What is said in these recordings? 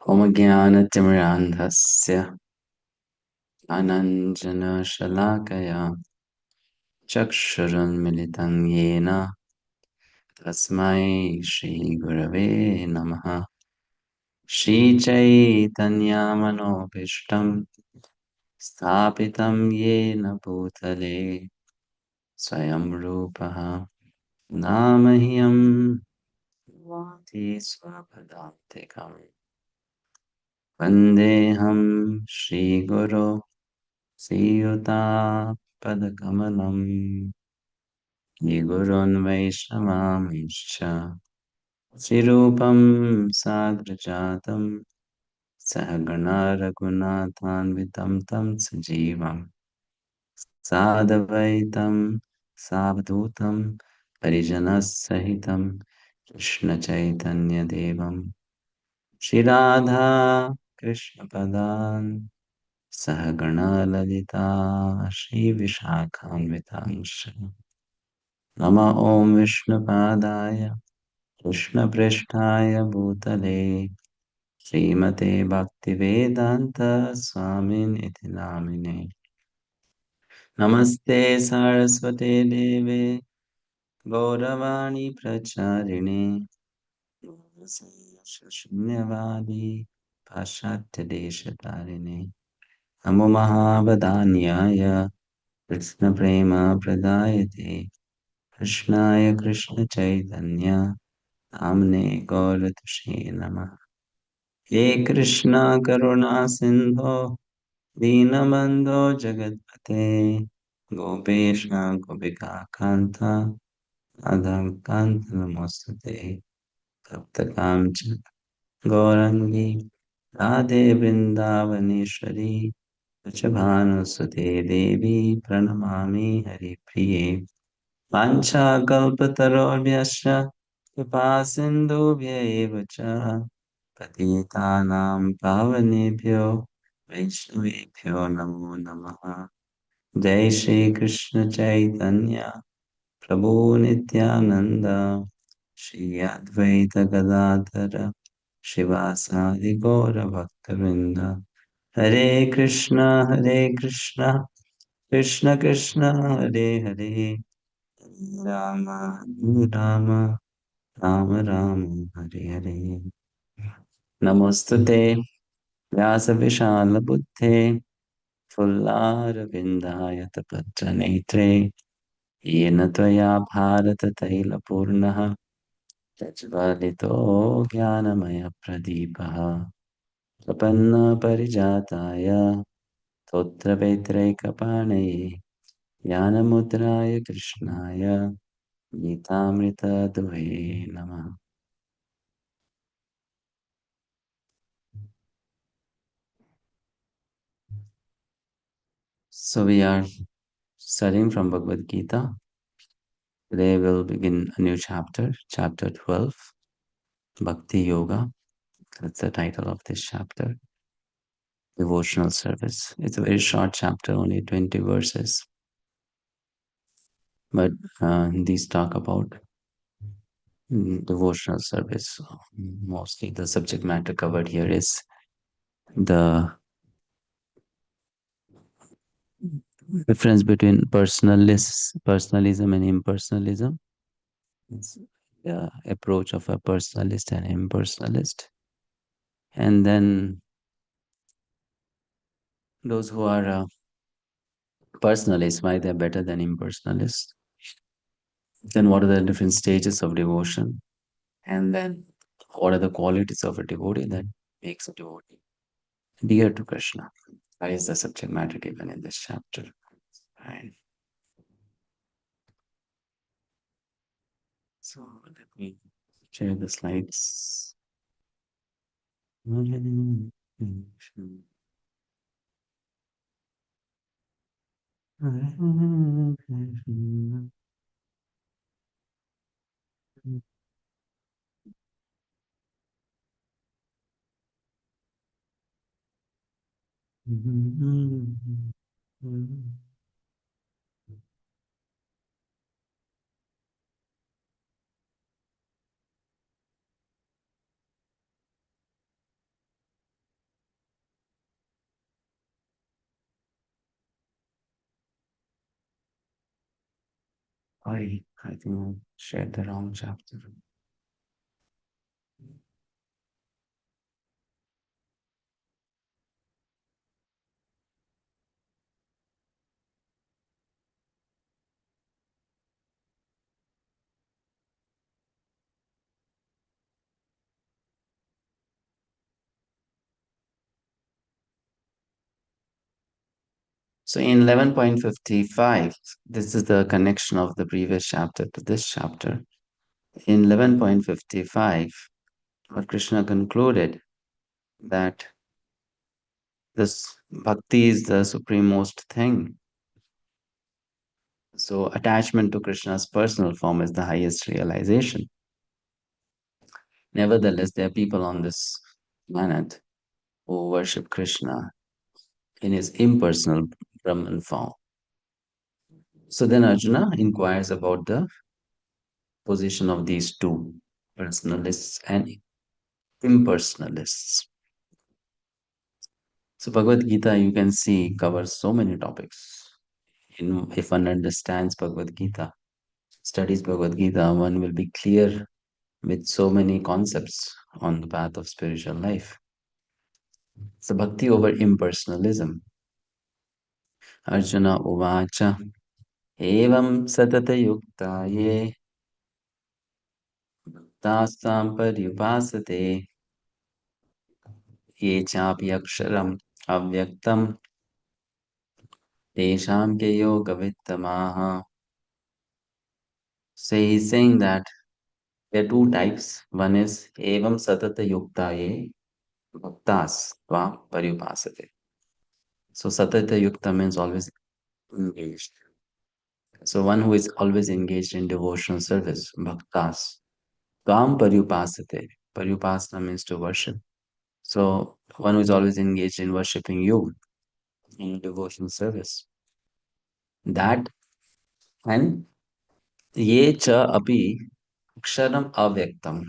होमज्ञानतिमिरान्धस्य अनञ्जनशलाकया चक्षुरुन्मिलितं येन तस्मै श्रीगुरवे नमः। श्रीचैतन्यमनोभीष्टं स्थापितं येन भूतले स्वयं रूपः नामह्यं वाति स्वपदान्तिकम्। वन्देऽहं श्रीगुरो श्रीयुतापदकमलम् श्रीगुरोन् वैष्णवांश्च श्रीरूपं साग्रजातं सहगणा रघुनाथान्वितं तं सजीवं साद्वैतं सावधूतं परिजनसहितं कृष्णचैतन्यदेवं श्रीराधा कृष्णपदान् सहगणा ललिता श्रीविशाखान्वितांश्च नमः ॐ विष्णुपादाय कृष्णपृष्ठाय भूतले श्रीमते भक्तिवेदान्त स्वामिनिति नामिने नमस्ते सरस्वते देवे गौरवाणी प्रचारिणे शून्यवादी पाश्चात्यदेशतारिणे नमो महावदान्याय कृष्णप्रेमप्रदायते कृष्णाय कृष्णचैतन्य नाम्ने गौरतुषे नमः। हे कृष्ण करुणा सिन्धो दीनबन्धो जगत्पते गोपेश गोपिका कान्त राधां कान्त नमोस्तुते तप्तकाञ्च गौरङ्गी राधे वृन्दावनेश्वरी वृषभानुसुते देवी प्रणमामि हरिप्रिये वाञ्छाकल्पतरुभ्यश्च कृपा सिन्धुभ्य एव च पतितानां पावनेभ्यो वैष्णवेभ्यो नमो नमः। जय श्री कृष्ण चैतन्य प्रभु नित्यानंद श्री अद्वैत गदाधर शिवासादि गौर भक्तवृंद हरे कृष्णा कृष्ण कृष्ण हरे हरे राम राम राम राम हरे हरे। नमोस्तुते व्यासविशालबुद्धे फुल्लारविन्दायतपत्रनेत्रे येन त्वया भारततैलपूर्णः प्रज्वलितो ज्ञानमयप्रदीपः प्रपन्नपरिजाताय स्तोत्रवेत्रैकपाणये ज्ञानमुद्राय कृष्णाय गीतामृतदुहे नमः। So we are studying from Bhagavad-Gita. Today we'll begin a new chapter, chapter 12, Bhakti Yoga. That's the title of this chapter, devotional service. It's a very short chapter, only 20 verses, but these talk about devotional service. Mostly the subject matter covered here is the difference between personalism and impersonalism. It's the approach of a personalist and impersonalist. And then those who are personalists, why they're better than impersonalists. Then what are the different stages of devotion? And then what are the qualities of a devotee that makes a devotee dear to Krishna? That is the subject matter given in this chapter. Right. So let me share the slides. I think I shared the wrong chapter. So in 11.55, this is the connection of the previous chapter to this chapter. In 11.55, Lord Krishna concluded that this bhakti is the supremost thing. So attachment to Krishna's personal form is the highest realization. Nevertheless, there are people on this planet who worship Krishna in his impersonal Brahman form. So then Arjuna inquires about the position of these two, personalists and impersonalists. So Bhagavad-Gita, you can see, covers so many topics. If one understands Bhagavad-Gita, studies Bhagavad-Gita, one will be clear with so many concepts on the path of spiritual life. So bhakti over impersonalism. Arjuna Uvacha Evam Satata Yukta Ye Tastam Paryupasate Ye Chapi Aksharam Avyaktam Tesham Ke Yoga Vittamaha. So he's saying that there are two types. One is Evam Satata Yukta Ye Bhaktas Tvam Paryupasate. So Satata Yukta means always engaged. So one who is always engaged in devotional service, bhaktas. Tvam paryupasate. Paryupasana means to worship. So one who is always engaged in worshipping you in devotional service. That and ye cha api aksharam avyaktam.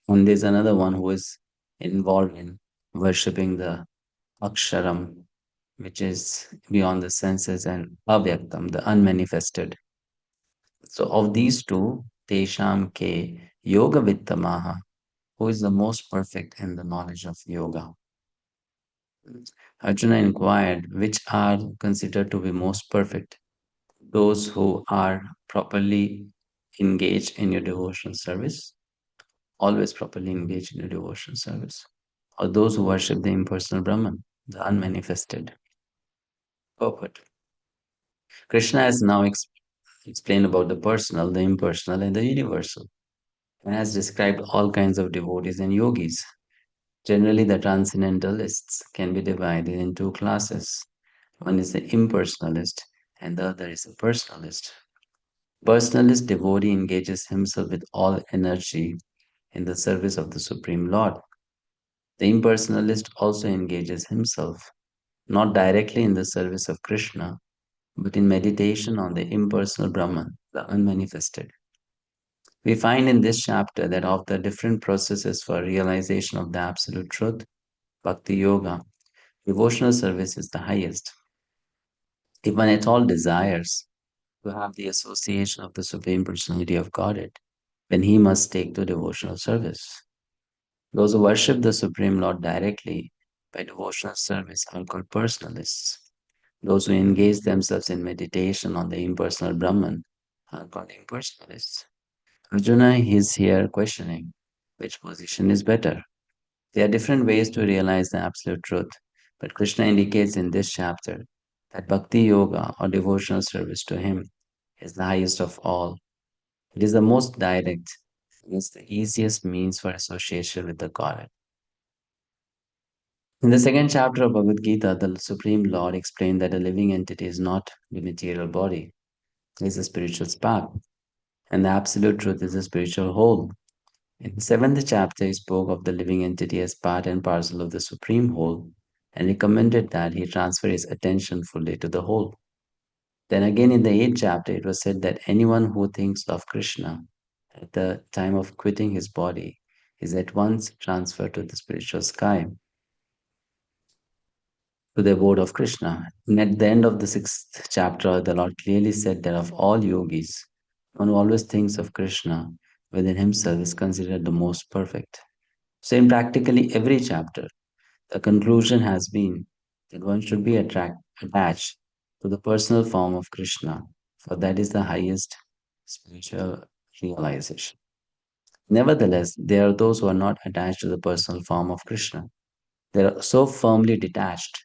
And there's another one who is involved in worshipping the aksharam, which is beyond the senses, and avyaktam, the unmanifested. So of these two, Tesham ke yoga vittamaha, who is the most perfect in the knowledge of yoga. Arjuna inquired, which are considered to be most perfect? Those who are properly engaged in your devotional service, always properly engaged in your devotional service, or those who worship the impersonal Brahman, the unmanifested. Purport. Krishna has now explained about the personal, the impersonal, and the universal, and has described all kinds of devotees and yogis. Generally, the transcendentalists can be divided in two classes. One is the impersonalist, and the other is a personalist. Personalist devotee engages himself with all energy in the service of the Supreme Lord. The impersonalist also engages himself not directly in the service of Krishna, but in meditation on the impersonal Brahman, the unmanifested. We find in this chapter that of the different processes for realization of the absolute truth, Bhakti Yoga, devotional service is the highest. If one at all desires to have the association of the Supreme Personality of Godhead, then he must take to devotional service. Those who worship the Supreme Lord directly by devotional service are called personalists. Those who engage themselves in meditation on the impersonal Brahman are called impersonalists. Arjuna is here questioning which position is better. There are different ways to realize the absolute truth, but Krishna indicates in this chapter that bhakti yoga or devotional service to him is the highest of all. It is the most direct, and it's the easiest means for association with the Godhead. In the second chapter of Bhagavad Gita, the Supreme Lord explained that a living entity is not the material body, it is a spiritual spark, and the absolute truth is a spiritual whole. In the seventh chapter, he spoke of the living entity as part and parcel of the Supreme Whole and recommended that he transfer his attention fully to the whole. Then again, in the eighth chapter, it was said that anyone who thinks of Krishna at the time of quitting his body is at once transferred to the spiritual sky, to the abode of Krishna. And at the end of the sixth chapter, the Lord clearly said that of all yogis, One who always thinks of Krishna within himself is considered the most perfect. So, in practically every chapter, the conclusion has been that one should be attached to the personal form of Krishna, for that is the highest spiritual realization. Nevertheless, there are those who are not attached to the personal form of Krishna. They are so firmly detached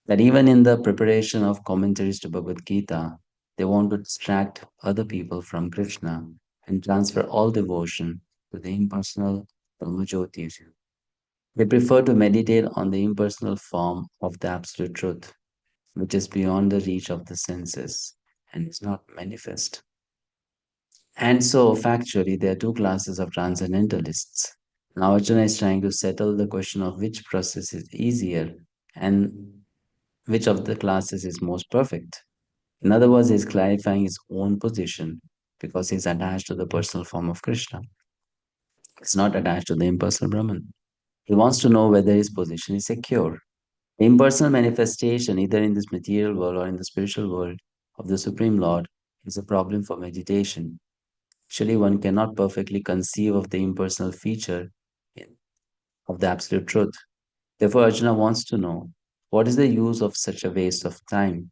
that even in the preparation of commentaries to Bhagavad Gita, they want to distract other people from Krishna and transfer all devotion to the impersonal Brahmajyoti. They prefer to meditate on the impersonal form of the Absolute Truth, which is beyond the reach of the senses and is not manifest. And so, factually, there are two classes of transcendentalists. Now, Arjuna is trying to settle the question of which process is easier and which of the classes is most perfect. In other words, he's clarifying his own position because he's attached to the personal form of Krishna. He's not attached to the impersonal Brahman. He wants to know whether his position is secure. The impersonal manifestation, either in this material world or in the spiritual world, of the Supreme Lord is a problem for meditation. Actually, one cannot perfectly conceive of the impersonal feature of the absolute truth. Therefore, Arjuna wants to know what is the use of such a waste of time.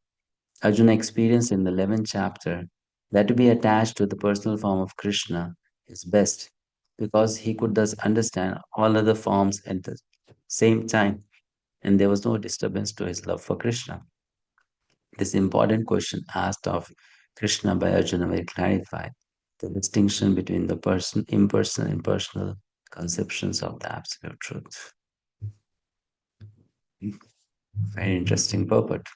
Arjuna experienced in the 11th chapter that to be attached to the personal form of Krishna is best because he could thus understand all other forms at the same time and there was no disturbance to his love for Krishna. This important question asked of Krishna by Arjuna will clarify the distinction between the impersonal and personal conceptions of the absolute truth. Very interesting purport.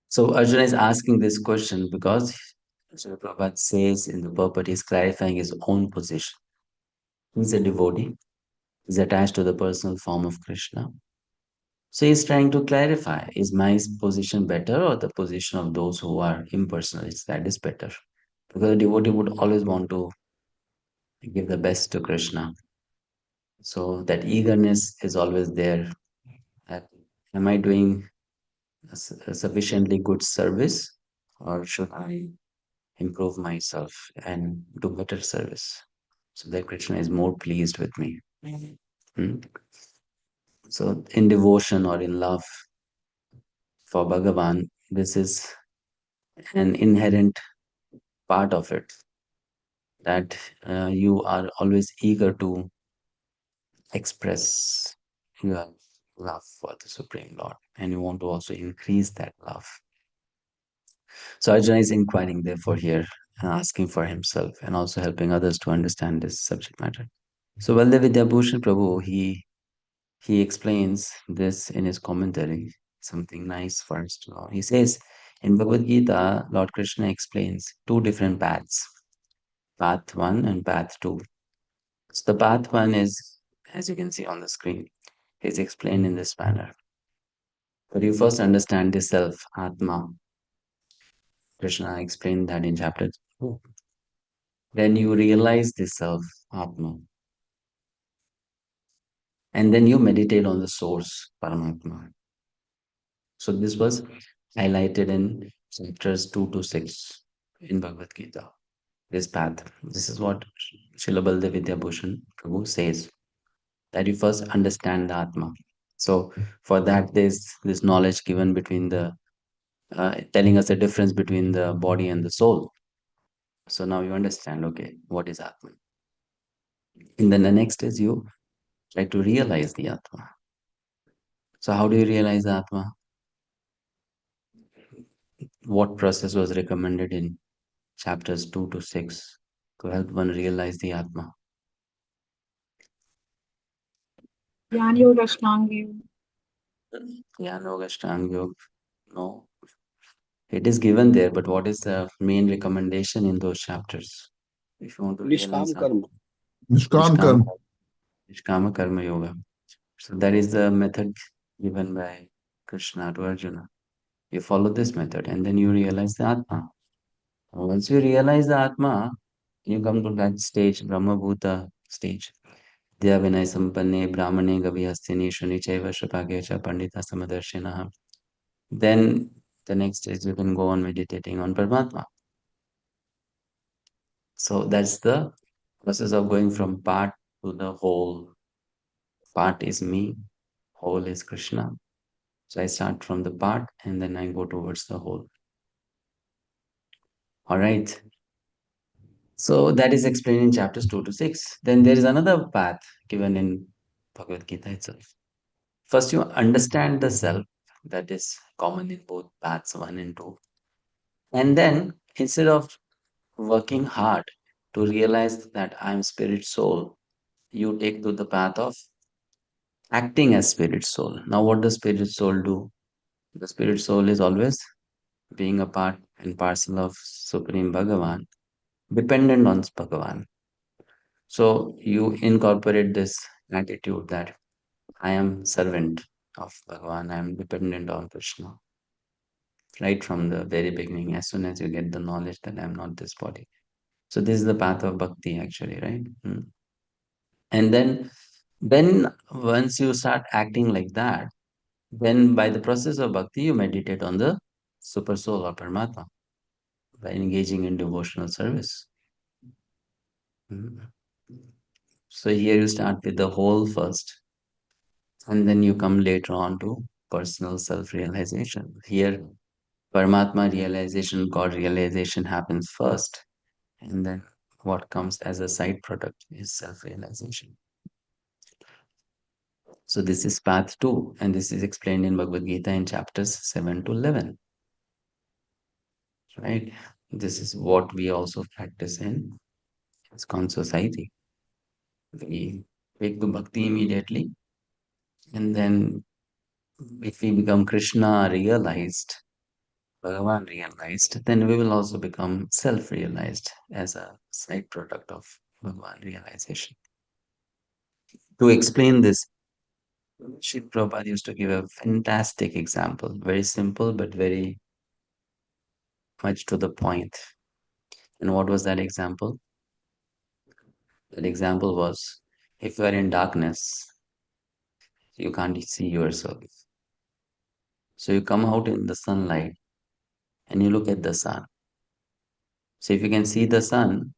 So Arjuna is asking this question because Srila Prabhupada says in the purport he's clarifying his own position. He's a devotee, he's attached to the personal form of Krishna. So he's trying to clarify, is my position better or the position of those who are impersonal? That is better. Because a devotee would always want to give the best to Krishna. So that eagerness is always there. That, am I doing a sufficiently good service or should I improve myself and do better service so that Krishna is more pleased with me? Hmm? So in devotion or in love for Bhagavan, this is an inherent part of it that you are always eager to express your love for the Supreme Lord and you want to also increase that love. So Arjuna is inquiring therefore here and asking for himself and also helping others to understand this subject matter. So Baldev Vidyabhushan Prabhu, he explains this in his commentary, something nice for us to know. He says, in Bhagavad Gita, Lord Krishna explains two different paths, path 1 and path 2. So the path 1 is, as you can see on the screen, is explained in this manner. But you first understand the self, Atma. Krishna explained that in chapter 2. Then you realize the self, Atma. And then you meditate on the source, Paramatma. So this was highlighted in chapters 2 to 6 in Bhagavad Gita. This path. This is what Srila Baldev Vidyabhushan Prabhu says, that you first understand the Atma. So for that, there's this knowledge given between the telling us the difference between the body and the soul. So now you understand, okay, what is Atma? And then the next is you try to realize the Atma. So how do you realize the Atma? What process was recommended in chapters 2 to 6 to help one realize the Atma? Jnana Yoga, Ashtanga Yoga. Yeah, no, Ashtanga Yoga. No, it is given there, but what is the main recommendation in those chapters? If you want to realize निष्काम Atma, कर्म निष्काम Nishkama, कर्म Nishkama Karma Yoga. So that is the method given by Krishna to Arjuna. You follow this method and then you realize the Atma. Once you realize the Atma, you come to that stage, Brahma Bhuta stage. Dya Vinay Sampanne Brahmane Gavi Hastini Shuni Chaiva Shapage Cha Pandita Samadarshinaha. Then The next is you can go on meditating on Paramatma. So that's the process of going from part to the whole. Part is me, whole is Krishna. So I start from the part and then I go towards the whole. All right. So that is explained in chapters 2 to 6. Then there is another path given in Bhagavad-Gita itself. First, you understand the self that is common in both paths 1 and 2. And then instead of working hard to realize that I am spirit soul, you take to the path of acting as spirit soul. Now, what does spirit soul do? The spirit soul is always being a part and parcel of Supreme Bhagavan, dependent on Bhagavan. So you incorporate this attitude that I am servant of Bhagavan, I am dependent on Krishna. Right from the very beginning, as soon as you get the knowledge that I am not this body. So this is the path of bhakti actually, right? And then once you start acting like that, then by the process of bhakti, you meditate on the super soul or Paramatma by engaging in devotional service. Mm. So here you start with the whole first, and then you come later on to personal self-realization. Here, Paramatma realization, God realization happens first, and then what comes as a side product is self-realization. So this is path 2, and this is explained in Bhagavad Gita in chapters 7 to 11. Right? This is what we also practice in iskcon society. We take to bhakti immediately, and then if we become Krishna realized, Bhagavan realized, then we will also become self-realized as a side product of Bhagavan realization. To explain this, Sri Prabhupada used to give a fantastic example, very simple but very much to the point. And what was that example? That example was if you are in darkness, you can't see yourself. So you come out in the sunlight and you look at the sun. So if you can see the sun,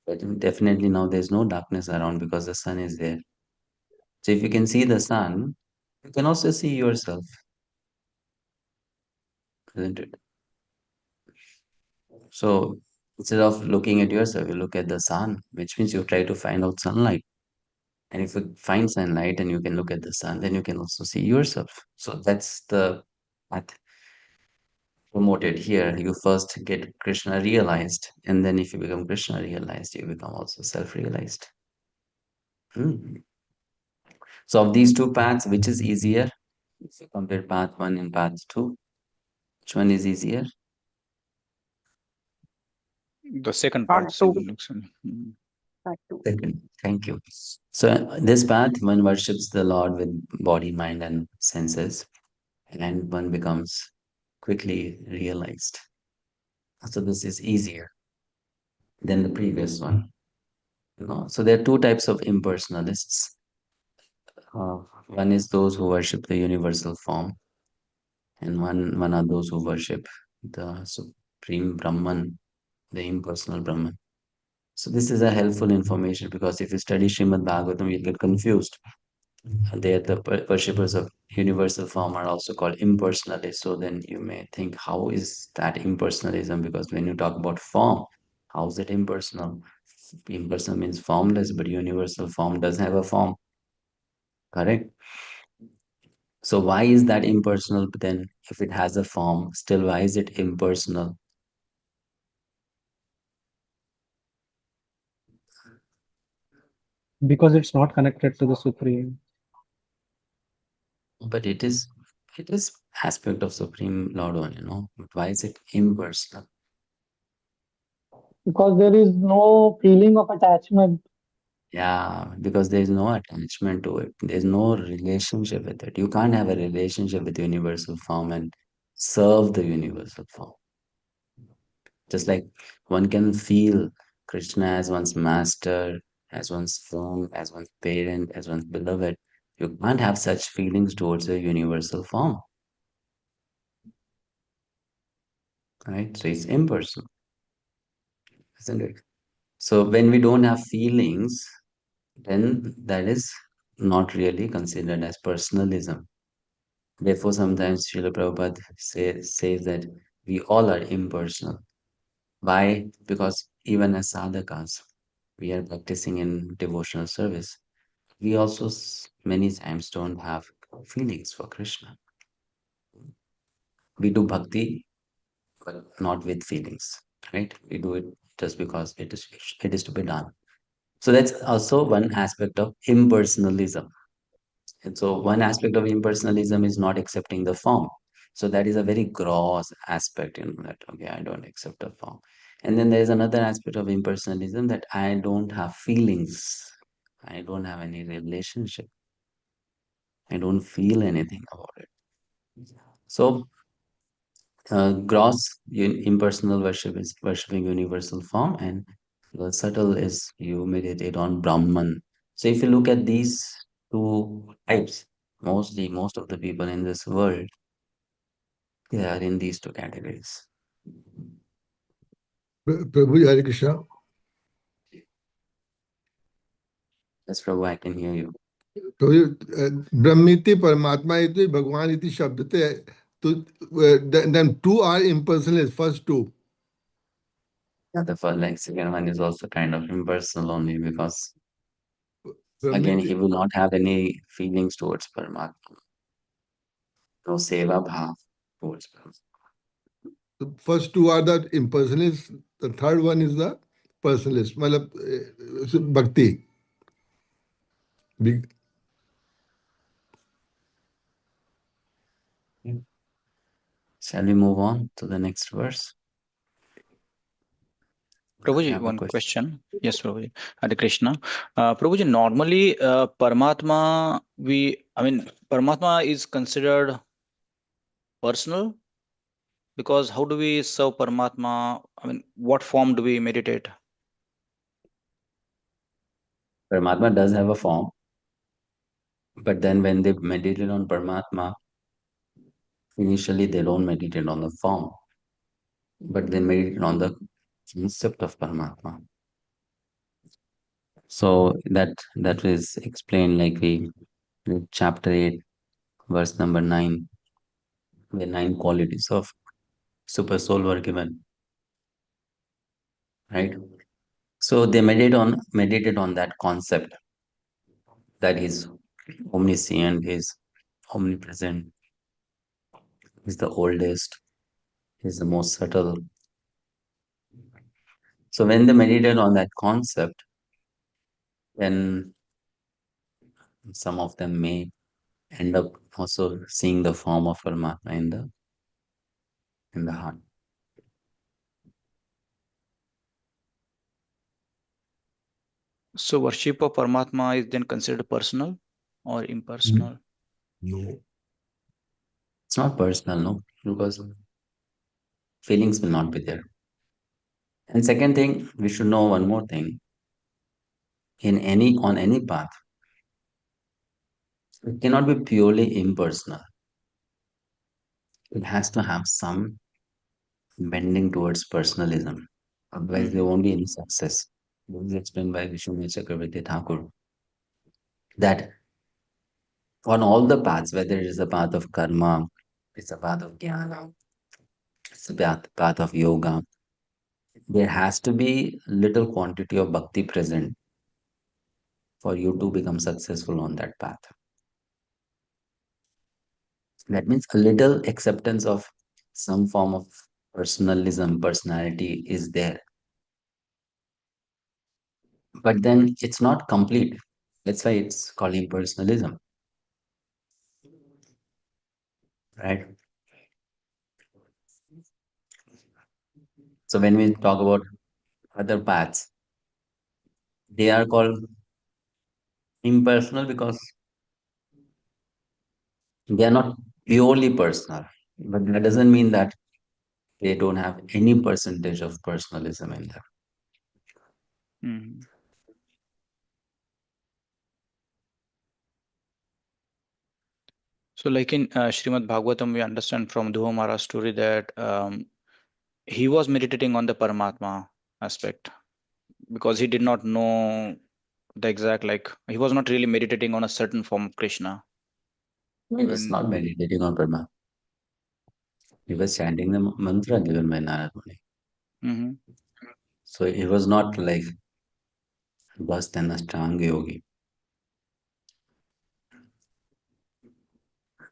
then definitely now there's no darkness around because the sun is there. So if you can see the sun, you can also see yourself, isn't it? So instead of looking at yourself, you look at the sun, which means you try to find out sunlight. And if you find sunlight and you can look at the sun, then you can also see yourself. So that's the path promoted here. You first get Krishna realized, and then if you become Krishna realized, you become also self realized. So, of these two paths, which is easier? If you compare path 1 and path 2, which one is easier? The second Part part two. seems actually. Part two. Second. Thank you. So, this path, one worships the Lord with body, mind, and senses, and one becomes quickly realized. So, this is easier than the previous one. So, there are two types of impersonalists. One is those who worship the universal form, and one are those who worship the supreme Brahman, the impersonal Brahman. So this is a helpful information because if you study Srimad Bhagavatam, you'll get confused. They are the worshippers of universal form are also called impersonalists. So then you may think, how is that impersonalism? Because when you talk about form, how is it impersonal? Impersonal means formless, but universal form doesn't have a form. Correct? So why is that impersonal? But then if it has a form, still why is it impersonal? Because it's not connected to the Supreme. But it is aspect of Supreme Lord only. But why is it impersonal? Because there is no feeling of attachment. Yeah, because there is no attachment to it. There's no relationship with it. You can't have a relationship with universal form and serve the universal form. Just like one can feel Krishna as one's master, as one's friend, as one's parent, as one's beloved. You can't have such feelings towards a universal form. right? So it's impersonal, isn't it? So when we don't have feelings, then that is not really considered as personalism. Therefore, sometimes Srila Prabhupada says that we all are impersonal. Why? Because even as sadhakas, we are practicing in devotional service. We also many times don't have feelings for Krishna. We do bhakti, but not with feelings, right? We do it just because it is to be done. So that's also one aspect of impersonalism. And so one aspect of impersonalism is not accepting the form. So that is a very gross aspect in that, okay, I don't accept the form. And then there is another aspect of impersonalism that I don't have feelings. I don't have any relationship. I don't feel anything about it. So gross impersonal worship is worshipping universal form, and the subtle is you meditate on Brahman. So if you look at these two types, most of the people in this world, they are in these two categories. Prabhu, Hare Krishna. Yes, Prabhu, I can hear you. तो ब्रह्मीति परमात्मा इति भगवान इति शब्दते तो then two are impersonal, first two. Yeah, the first, like second one is also kind of impersonal only because again Brahmiti, he will not have any feelings towards Paramatma. No seva bhav towards Paramatma. the first two are the impersonalists, the third one is the personalist, मतलब bhakti. Shall we move on to the next verse? You Prabhuji, have a one question. Yes, Prabhuji. Hare Krishna. Prabhuji, normally Paramatma is considered personal because how do we serve Paramatma? I mean, what form do we meditate? Paramatma does have a form, but then when they meditate on Paramatma, initially they don't meditate on the form, but they meditate on the concept of Paramatma. So that is explained like we read chapter 8, verse number 9, where 9 qualities of super soul were given. Right? So they meditated on that concept that he's omniscient, he's omnipresent, he's the oldest, he's the most subtle. So when they meditate on that concept, then some of them may end up also seeing the form of Paramatma in the heart. So worship of Paramatma is then considered personal or impersonal? No. It's not personal, no, because feelings will not be there. And second thing, we should know one more thing. On any path, it cannot be purely impersonal. It has to have some bending towards personalism. Otherwise, there won't be any success. This is explained by Vishnu Chakravarti Thakur that on all the paths, whether it is a path of karma, it's a path of jnana, it's a path of yoga, there has to be little quantity of bhakti present for you to become successful on that path. That means a little acceptance of some form of personalism, personality is there. But then it's not complete. That's why it's called impersonalism. Right? So when we talk about other paths, they are called impersonal because they are not purely personal. But that doesn't mean that they don't have any percentage of personalism in them. Mhm. So like in Srimad Bhagavatam, we understand from Dhruva Maharaj story that he was meditating on the Paramatma aspect because he did not know the exact, like, he was not really meditating on a certain form of Krishna. No, he was not meditating on Brahma. He was chanting the mantra given by Narad Muni. Mm-hmm. So he was not like less than a strong yogi.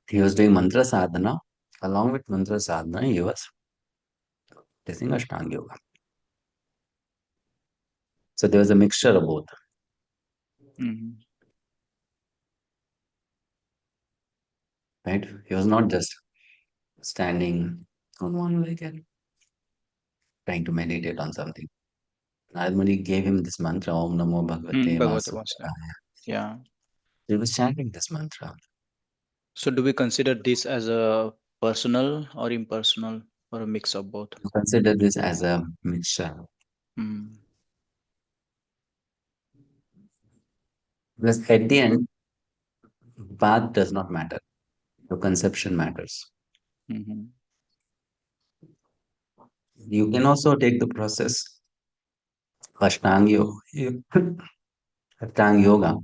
He was doing mantra sadhana. Along with mantra sadhana, he was practicing Ashtanga yoga. So there was a mixture of both. Mm-hmm. Right? He was not just standing on one leg and trying to meditate on something. Narad Muni gave him this mantra, Om Namo Bhagavate Bhagavata Vasudevaya. Vasudevaya. Yeah. He was chanting this mantra. So do we consider this as a personal or impersonal, or a mix of both? Consider this as a mixture. Mm. Because at the end, path does not matter. Your conception matters. Mm-hmm. You can also take the process Ashtanga Yoga, Ashtanga Yoga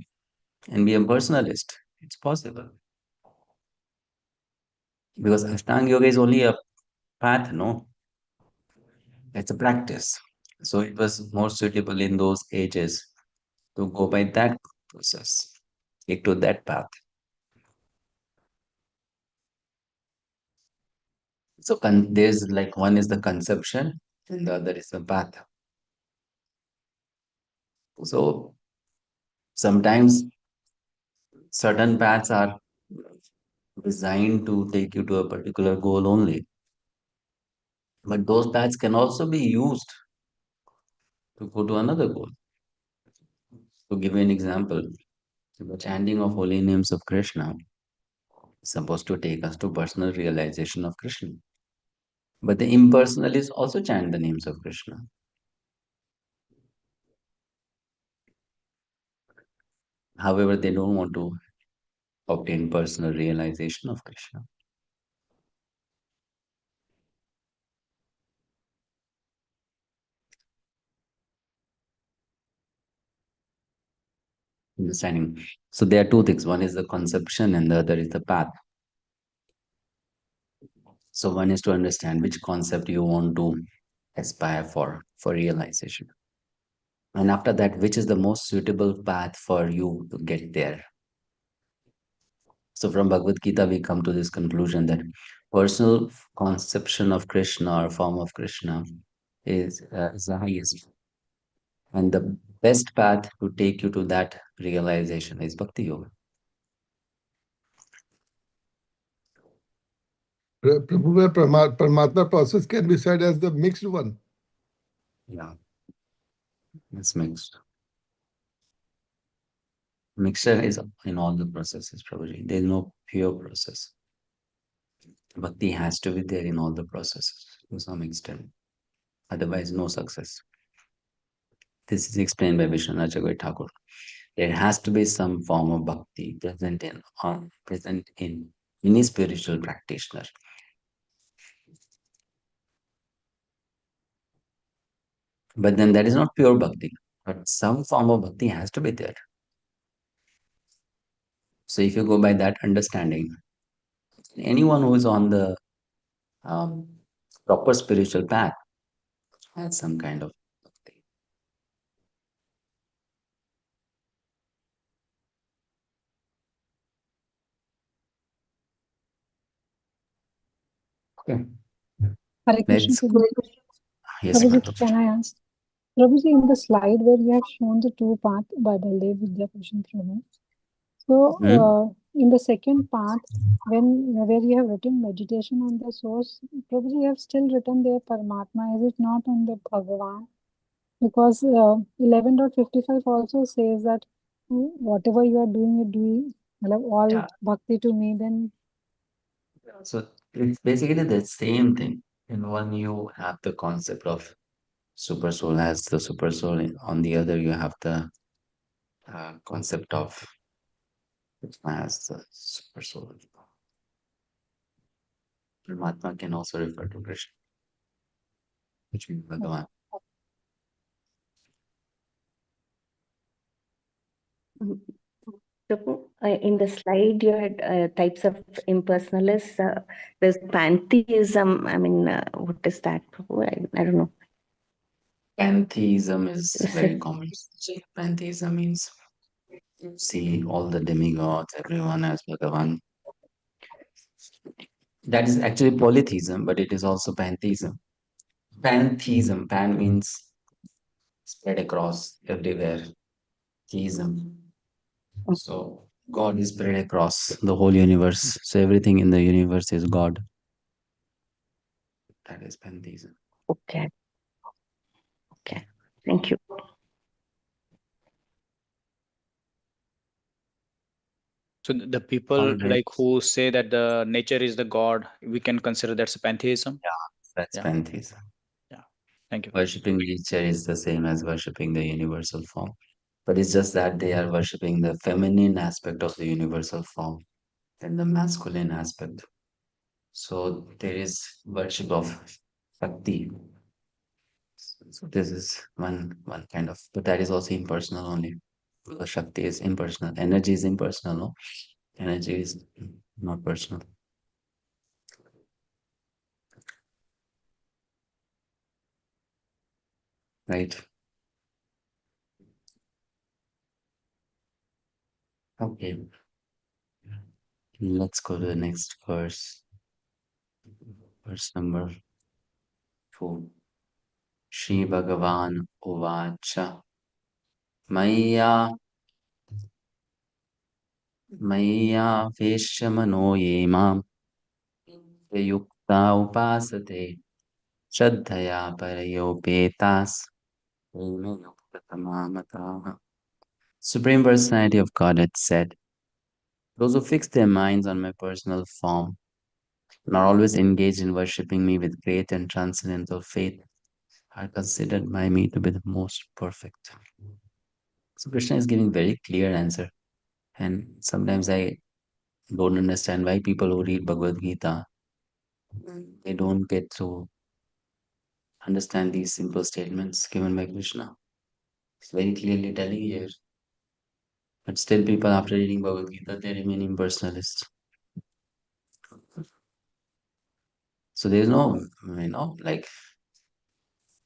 and be a personalist. It's possible. Because Ashtanga Yoga is only a path, no? It's a practice. So it was more suitable in those ages to go by that process, stick to that path. So there's like one is the conception and the other is the path. So sometimes certain paths are designed to take you to a particular goal only. But those paths can also be used to go to another goal. To give you an example, the chanting of holy names of Krishna is supposed to take us to personal realization of Krishna. But the impersonalists also chant the names of Krishna. However, they don't want to obtain personal realization of Krishna. Understanding. So there are two things. One is the conception and the other is the path. So one is to understand which concept you want to aspire for realization. And after that, which is the most suitable path for you to get there? So from Bhagavad-Gita, we come to this conclusion that personal conception of Krishna or form of Krishna is the highest. And the best path to take you to that realization is Bhakti Yoga. Prabhu, Paramatma process can be said as the mixed one. Yeah, it's mixed. Mixture is in all the processes, Prabhuji. There's no pure process. Bhakti has to be there in all the processes to some extent. Otherwise, no success. This is explained by Vishwanath Chakravarti Thakur. There has to be some form of bhakti present in any spiritual practitioner. But then that is not pure bhakti. But some form of bhakti has to be there. So if you go by that understanding, anyone who is on the um, proper spiritual path has some kind of bhakti. Okay. Hare Krishna, Let's Prabhuji. yes, Prabhuji, Madam. can I ask? Prabhuji, in the slide where you have shown the two paths by Baldev Vidya Krishna Prabhu. So, Hmm? in the second part, where you have written meditation on the source, Prabhuji, you have still written there Paramatma. Is it not on the Bhagavan? Because 11.55 also says that whatever you are doing, you're doing all Yeah. bhakti to me, then So it's basically the same thing. In one, you have the concept of super soul as the super soul. On the other, you have the concept of Krishna as the super soul. Paramatma can also refer to Krishna. which means Bhagavan. Prabhu, in the slide, you had types of impersonalists. There's pantheism. I mean, what is that, Prabhu? I don't know. Pantheism is Is very it- common. Pantheism means you see all the demigods, everyone as Bhagavan. That is actually polytheism, but it is also pantheism. Pantheism, pan means spread across everywhere. Theism. So God is spread across the whole universe. So everything in the universe is God. That is pantheism. Okay. Okay. Thank you. So the people Alright. like who say that the nature is the god, we can consider that's a pantheism. That's Yeah. pantheism. Thank you. Worshipping nature is the same as worshipping the universal form. But it's just that they are worshipping the feminine aspect of the universal form and the masculine aspect. So there is worship of Bhakti. So this is one kind of, but that is also impersonal only. The Shakti is impersonal. Energy is impersonal, no? Energy is not personal. Right? Okay. Let's go to the next verse. Verse number 4. Shri Bhagavan Uvacha Maya Vesha Mano Ye Mam Yukta Upasate Shraddhaya Parayopetas Supreme Personality of Godhead said, those who fix their minds on my personal form and are always engaged in worshipping me with great and transcendental faith are considered by me to be the most perfect. So Krishna is giving very clear answer. And sometimes I don't understand why people who read Bhagavad-Gita, they don't get to understand these simple statements given by Krishna. It's very clearly telling here. But still people after reading Bhagavad-Gita, they remain impersonalists. So there's no, like,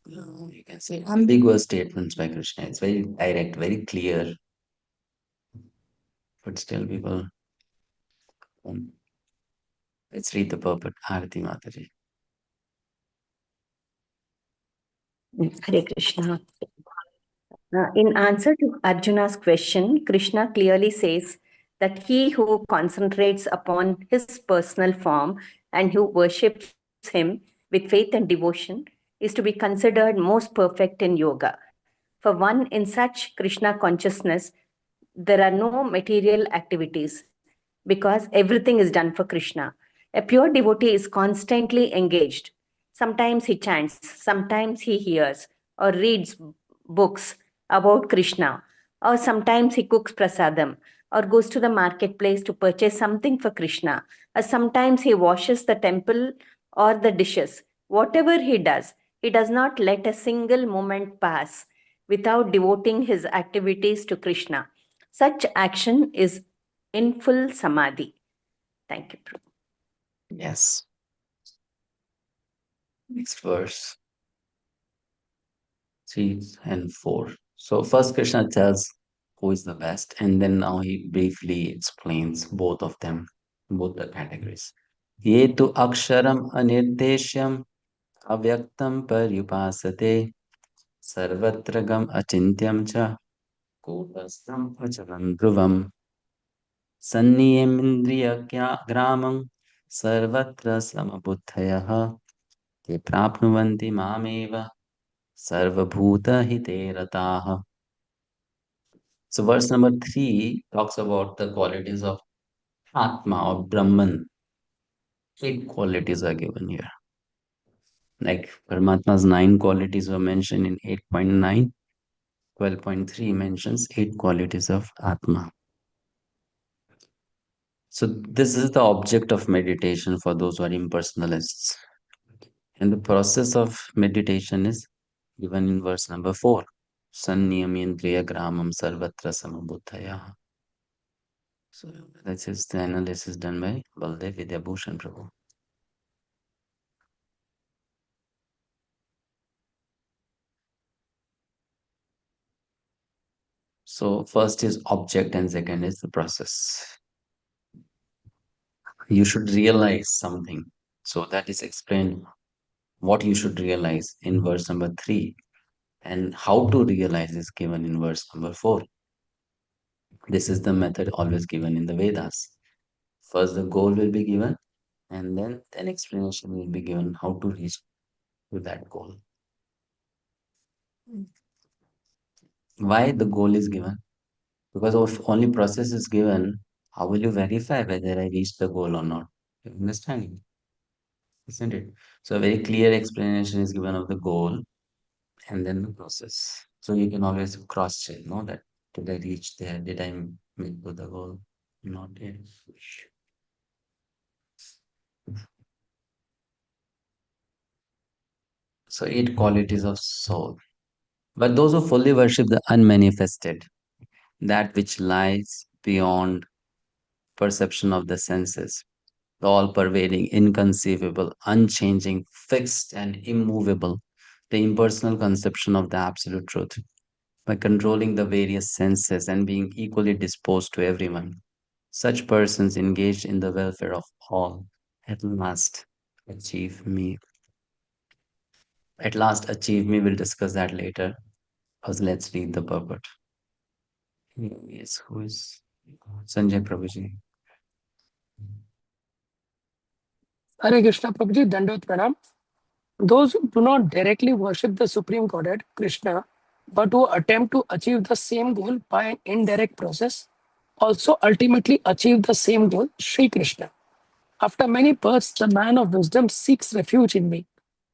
you can say ambiguous statements by Krishna. It's very direct, very clear. But still people, let's read the purport. Arati Mataji. Hare Krishna. In answer to Arjuna's question, Krishna clearly says that he who concentrates upon his personal form and who worships him with faith and devotion is to be considered most perfect in yoga. For one in such Krishna consciousness, there are no material activities because everything is done for Krishna. A pure devotee is constantly engaged. Sometimes he chants, sometimes he hears or reads books about Krishna, or sometimes he cooks prasadam or goes to the marketplace to purchase something for Krishna, or sometimes he washes the temple or the dishes. Whatever he does not let a single moment pass without devoting his activities to Krishna. Such action is in full samadhi. Thank you, Prabhu. Yes. Next verse. 3 and 4. So first Krishna tells who is the best, and then now he briefly explains both of them, both the categories. Ye tu aksharam anirdeshyam avyaktam paryupasate sarvatragam achintyam cha kutastam achalam dhruvam sanniyemindriya gramam sarvatra samabuddhayah te prapnuvanti mameva sarvabhuta hite rataha. So verse number 3 talks about the qualities of Atma or Brahman. 8 qualities are given here. Like Paramatma's 9 qualities were mentioned in 8.9. 12.3 mentions 8 qualities of Atma. So this is the object of meditation for those who are impersonalists. And the process of meditation is given in verse number 4. Sanniyamindriya gramam sarvatra samabuddhaya. So this is the analysis done by Baldev Vidyabhushan Prabhu. So first is object and second is the process. You should realize something. So that is explained what you should realize in verse number 3, and how to realize is given in verse number 4. This is the method always given in the Vedas. First the goal will be given, and then an explanation will be given how to reach to that goal. Why the goal is given? Because if only process is given, how will you verify whether I reached the goal or not? You understand? Isn't it? So a very clear explanation is given of the goal and then the process. So you can always cross check, no, that did I reach there? Did I meet to the goal? Not yet. So 8 qualities of soul. But those who fully worship the unmanifested, that which lies beyond perception of the senses, the all-pervading, inconceivable, unchanging, fixed and immovable, the impersonal conception of the absolute truth, by controlling the various senses and being equally disposed to everyone. Such persons engaged in the welfare of all at last achieve me. At last achieve me, we'll discuss that later. First, let's read the purport. Yes, who is Sanjay Prabhuji? Hare Krishna Prabhuji, Dandot Pranam. Those who do not directly worship the Supreme Godhead, Krishna, but who attempt to achieve the same goal by an indirect process, also ultimately achieve the same goal, Sri Krishna. After many births, the man of wisdom seeks refuge in me,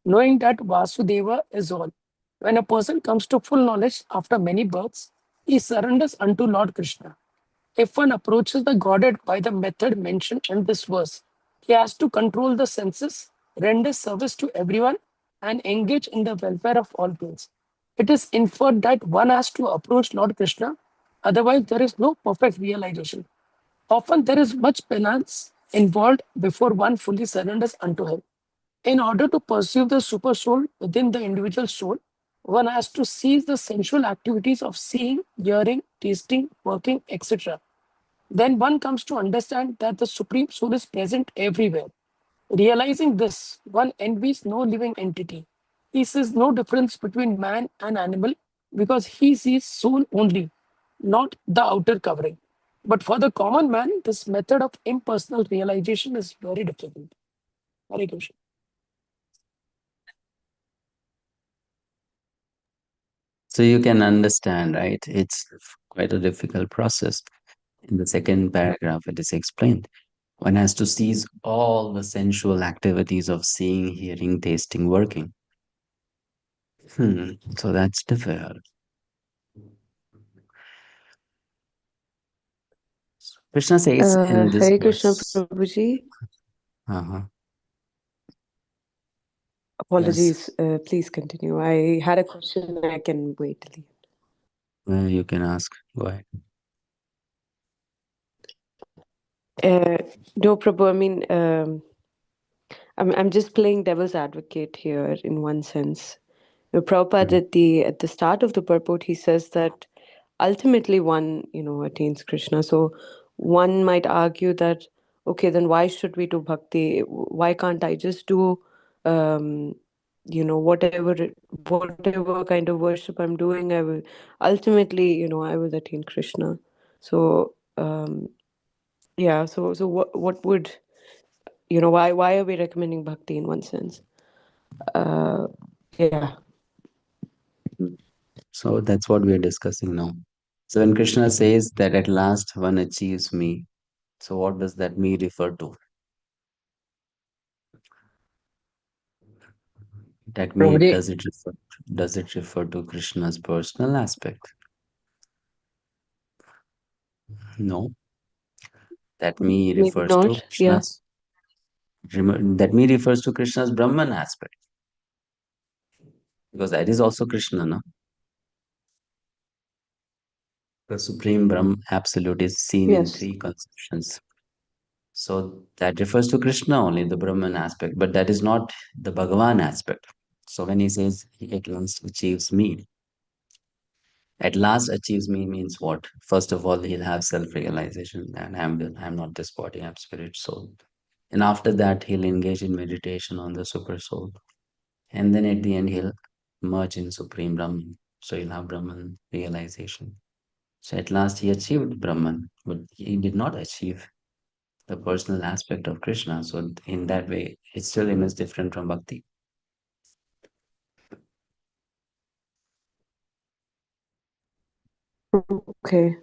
knowing that Vasudeva is all. When a person comes to full knowledge after many births, he surrenders unto Lord Krishna. If one approaches the Godhead by the method mentioned in this verse, he has to control the senses, render service to everyone, and engage in the welfare of all beings. It is inferred that one has to approach Lord Krishna, otherwise, there is no perfect realization. Often, there is much penance involved before one fully surrenders unto him. In order to perceive the super soul within the individual soul, one has to cease the sensual activities of seeing, hearing, tasting, working, etc. Then one comes to understand that the Supreme Soul is present everywhere. Realizing this, one envies no living entity. He sees no difference between man and animal because he sees soul only, not the outer covering. But for the common man, this method of impersonal realization is very difficult. Hare Krishna. So you can understand, right? It's quite a difficult process. In the second paragraph, it is explained. One has to cease all the sensual activities of seeing, hearing, tasting, working. So that's difficult. Krishna says in this Hare Krishna verse. Prabhuji. Uh-huh. Apologies, please continue. I had a question, I can wait till the Well, you can ask. Go ahead. No, Prabhu, I mean, I'm just playing devil's advocate here in one sense. Prabhupada at the start of the purport, he says that ultimately one, attains Krishna. So one might argue that, okay, then why should we do bhakti? Why can't I just do, whatever kind of worship I'm doing? I will ultimately, I will attain Krishna. So yeah. So what would, why are we recommending bhakti in one sense? Yeah. So that's what we are discussing now. So when Krishna says that at last one achieves me, so what does that me refer to? That me, Prabhuji, does it refer to Krishna's personal aspect? No. That me Maybe refers to not. Yeah. Krishna's that me refers to Krishna's Brahman aspect. Because that is also Krishna, no? The Supreme Brahm Absolute is seen in Yes. 3 conceptions. So that refers to Krishna only, the Brahman aspect, but that is not the Bhagavan aspect. So when he says he at last achieves me, at last achieves me means what? First of all, he'll have self-realization and I'm not this body, I'm spirit, soul. And after that, he'll engage in meditation on the super soul. And then at the end, he'll merge in Supreme Brahman. So he'll have Brahman realization. So at last he achieved Brahman, but he did not achieve the personal aspect of Krishna. So in that way, it still remains different from bhakti. Okay.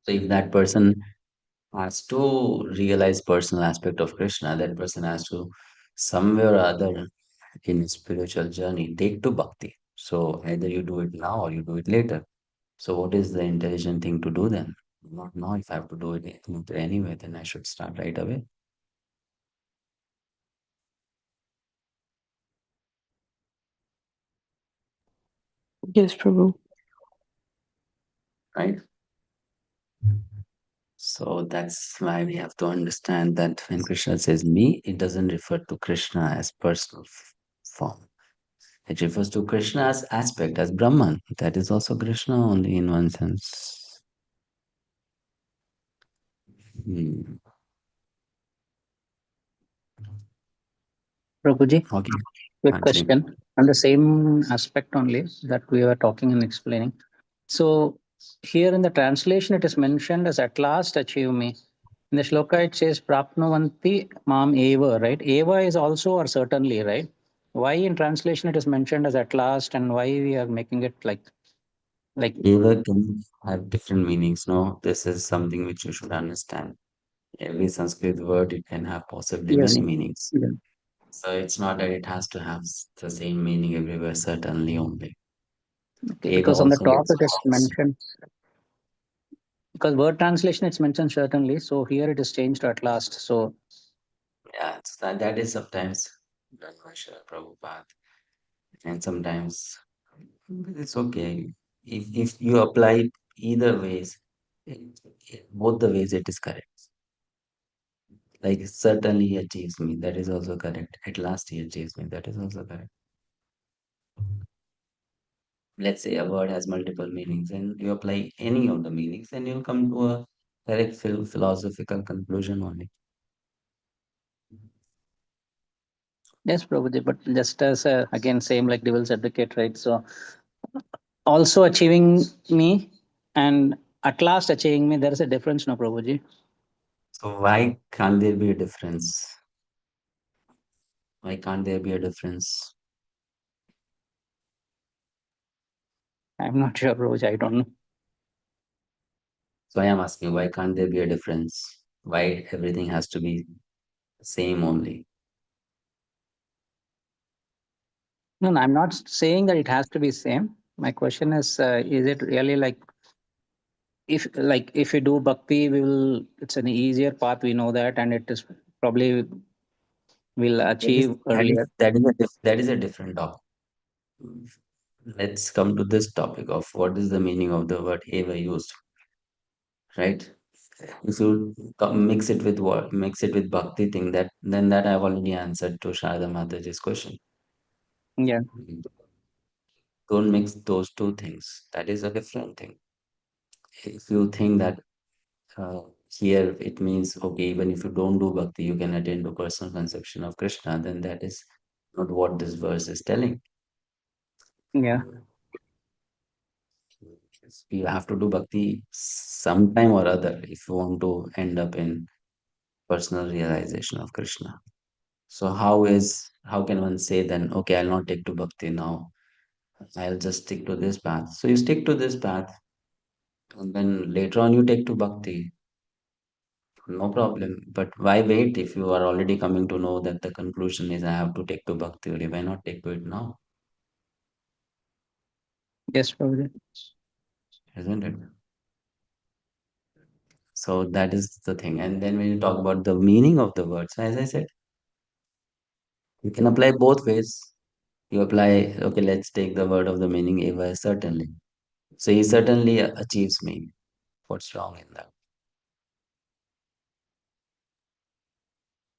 So if that person has to realize personal aspect of Krishna, that person has to somewhere or other in his spiritual journey take to bhakti. So either you do it now or you do it later. So what is the intelligent thing to do then? Not now. If I have to do it anyway, then I should start right away. Yes, Prabhu. Right? So that's why we have to understand that when Krishna says me, it doesn't refer to Krishna as personal form. It refers to Krishna as aspect, as Brahman. That is also Krishna only in one sense. Hmm. Prabhuji, Okay. quick Actually, question on the same aspect only that we were talking and explaining. So here in the translation, it is mentioned as at last achieve me. In the shloka, it says prapnuvanti mam eva, right? Eva is also or certainly, right? Why in translation it is mentioned as at last, and why we are making it like Eva can have different meanings. No, this is something which you should understand. Every Sanskrit word, it can have possibly yes, many meanings. yeah. So it's not that it has to have the same meaning everywhere, certainly only. Okay, Eva because on the also top gets it is false. mentioned because word translation it's mentioned certainly. So here it is changed to at last. So Yeah, that is sometimes done by Srila Prabhupada. And sometimes it's okay. If you apply either ways, both the ways it is correct. Like certainly he achieves me, that is also correct. At last he achieves me, that is also correct. Let's say a word has multiple meanings and you apply any of the meanings, then you'll come to a correct philosophical conclusion only. yes, Prabhuji, but just as again, same like devil's advocate, right? So also achieving me and at last achieving me, there is a difference, no, Prabhuji? So why can't there be a difference? Why can't there be a difference? I'm not sure, Prabhuji. I don't know. So I am asking, why can't there be a difference? Why everything has to be same only? No, no, I'm not saying that it has to be same. My question is it really like if we do bhakti, we will. It's an easier path. We know that, and it is probably will That is achieve that is earlier. that is a that is a different topic. Let's come to this topic of what is the meaning of the word ever used, right? If you mix it with what mix it with bhakti thing, that then that I've already answered to Sharada Mataji's question. Yeah. Don't mix those two things. That is a different thing. If you think that here it means okay, even if you don't do bhakti, you can attain to personal conception of Krishna, then that is not what this verse is telling. Yeah. You have to do bhakti sometime or other if you want to end up in personal realization of Krishna. So how can one say then, okay, I'll not take to bhakti now. I'll just stick to this path. So you stick to this path, and then later on you take to bhakti. No problem. But why wait if you are already coming to know that the conclusion is I have to take to bhakti only? Why not take to it now? Yes, Prabhuji. Isn't it? So that is the thing. And then when you talk about the meaning of the words, as I said, You can apply both ways. You apply, okay, let's take the word of the meaning, Eva is certainly. So he certainly achieves me. What's wrong in that?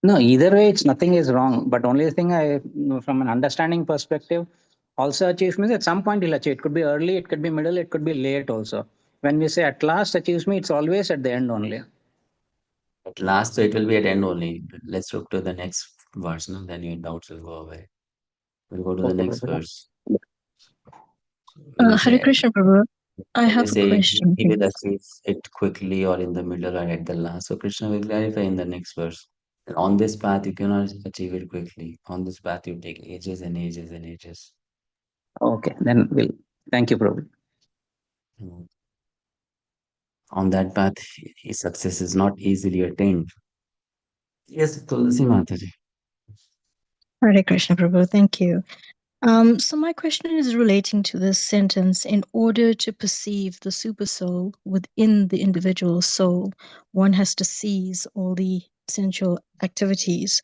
No, either way, it's nothing is wrong. But only thing from an understanding perspective, also achieves means at some point he'll achieve. It could be early, it could be middle, it could be late also. When we say at last achieves me, it's always at the end only. At last, so it will be at end only. Let's look to the next verse, no? Then your doubts will go away. We'll go to the next verse. When you Hare say, Krishna, Prabhu. I when you have a say question, he will achieve it quickly or in the middle or at the last. So Krishna will clarify in the next verse. On this path, you cannot achieve it quickly. On this path, you take ages and ages and ages. Okay, then thank you, Prabhu. On that path, his success is not easily attained. Yes, Tulsi Mataji. Hare Krishna, Prabhu. Thank you. So my question is relating to this sentence. In order to perceive the super soul within the individual soul, one has to cease all the sensual activities.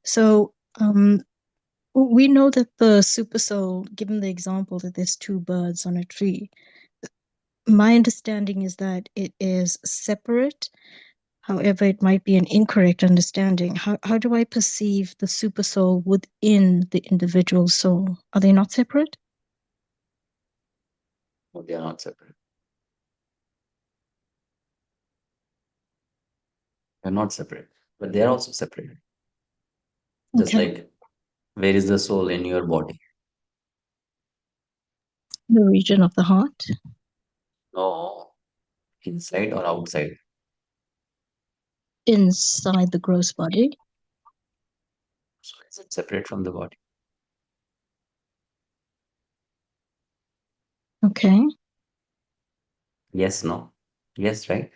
So we know that the super soul, given the example that there's two birds on a tree, my understanding is that it is separate. However, it might be an incorrect understanding. How do I perceive the super soul within the individual soul? Are they not separate? No, they are not separate. They're not separate, but they are also separate. Just Okay. like, where is the soul in your body? The region of the heart. No, inside or outside? Inside the gross body. So is it separate from the body? Okay. Yes, no. Yes, right?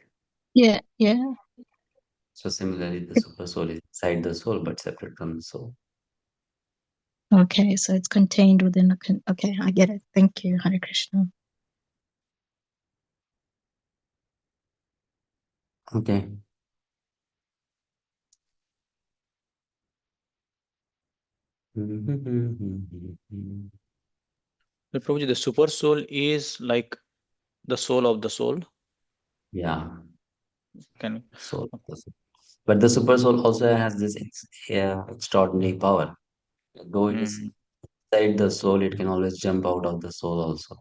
Yeah. So similarly, the super soul is inside the soul, but separate from the soul. Okay, so it's contained within okay, I get it. Thank you, Hare Krishna. Okay. So Prabhuji, the super soul is like the soul of the soul. Yeah. Can Soul of the soul. But the super soul also has this extraordinary power. Though it is inside the soul, it can always jump out of the soul also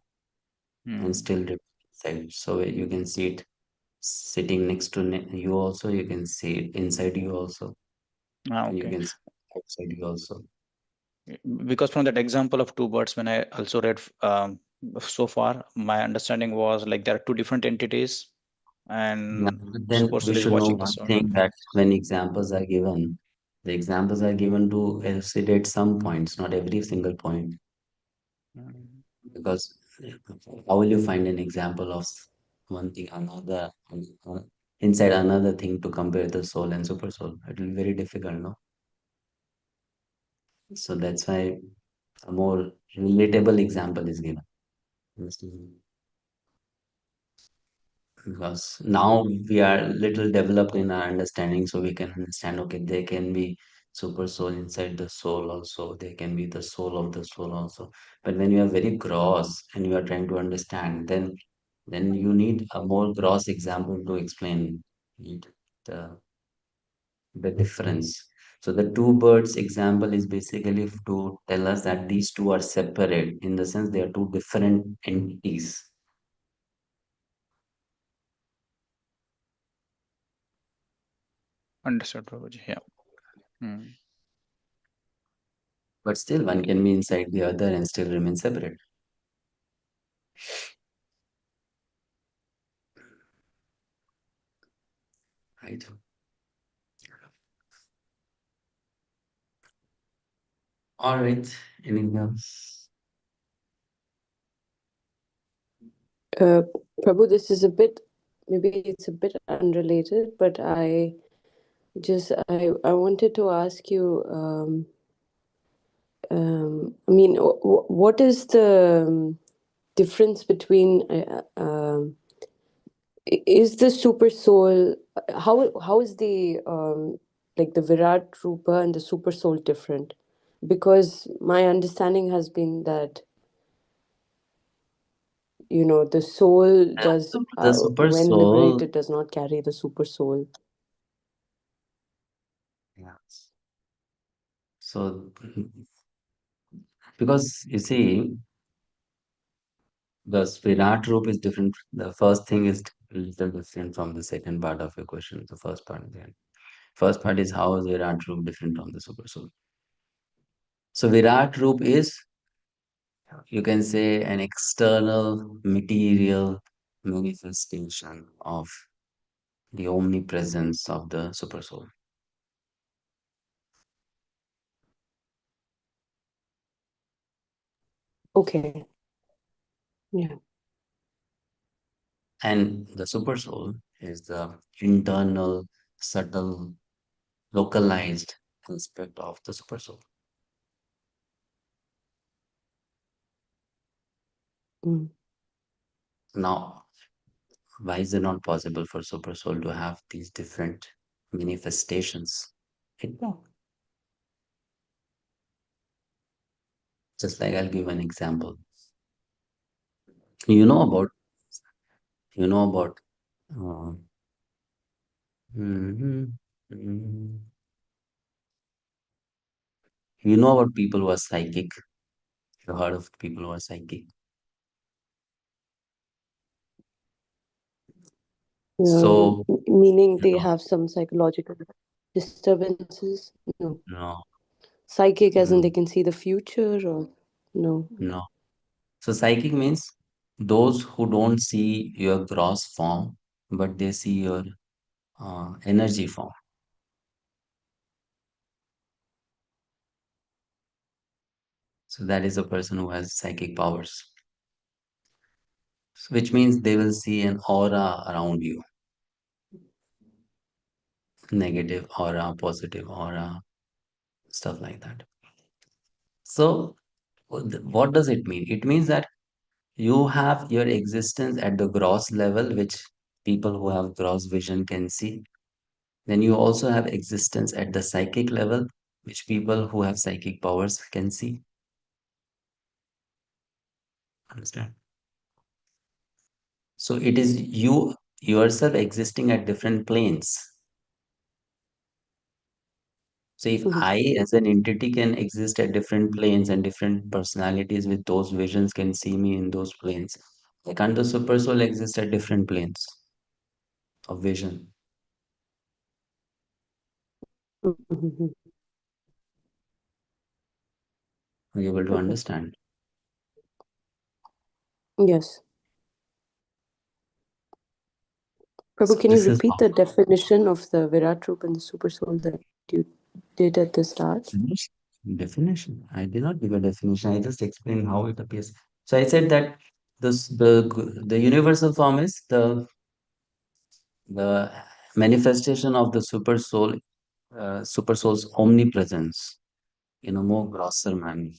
and still remain inside. So you can see it sitting next to you also, you can see it inside you also, and you okay. can see it outside you also. Because from that example of two birds, when I also read so far, my understanding was like there are two different entities, and Yeah, but then super we soul is should know watching the one soul. thing, that when examples are given, the examples are given to elucidate some points, not every single point. Because how will you find an example of one thing, another, inside another thing to compare the soul and super soul? It will be very difficult, no? So that's why a more relatable example is given. Because now we are little developed in our understanding, so we can understand, okay, there can be super soul inside the soul also, there can be the soul of the soul also. But when you are very gross and you are trying to understand, then you need a more gross example to explain the the difference. So the two birds example is basically to tell us that these two are separate, in the sense they are two different entities. Understood, Prabhuji. Yeah. But still, one can be inside the other and still remain separate. Right. All right. Anything else? Prabhu, this is maybe it's a bit unrelated, but I wanted to ask you, I mean, what is the difference between, is the super soul, how is the, like the Virat Rupa and the super soul different? Because my understanding has been that, you know, the soul does, The super when soul, liberated, does not carry the super soul. yes. So, because you see, the Virat Roop is different. The first thing is a little different from the second part of your question. The first part is the first part is how is Virat Roop different from the super soul? So Virat Roop is, you can say, an external material manifestation of the omnipresence of the super soul. Okay. Yeah. And the super soul is the internal, subtle, localized aspect of the super soul. Mm. Now, why is it not possible for super soul to have these different manifestations? Just like I'll give an example. You know about you know about uh, mhm, mhm. You know about people who are psychic. You heard of people who are psychic. So Meaning you they know, have some psychological disturbances? No. no, Psychic as in no, they can see the future, or no? no. So psychic means those who don't see your gross form, but they see your energy form. So that is a person who has psychic powers, which means they will see an aura around you, negative aura, positive aura, stuff like that. So what does it mean? It means that you have your existence at the gross level, which people who have gross vision can see. Then you also have existence at the psychic level, which people who have psychic powers can see. Understand? So it is you yourself existing at different planes. So if I as an entity can exist at different planes and different personalities with those visions can see me in those planes, why can't the super soul exist at different planes of vision? Mhm. Are you able to Okay. understand? Yes. Prabhu, So can you this is repeat the definition of the Virat Roop and the Super Soul that you did at the start? definition. I did not give a definition. I just explained how it appears. So I said that the universal form is the manifestation of the super soul's omnipresence in a more grosser manner.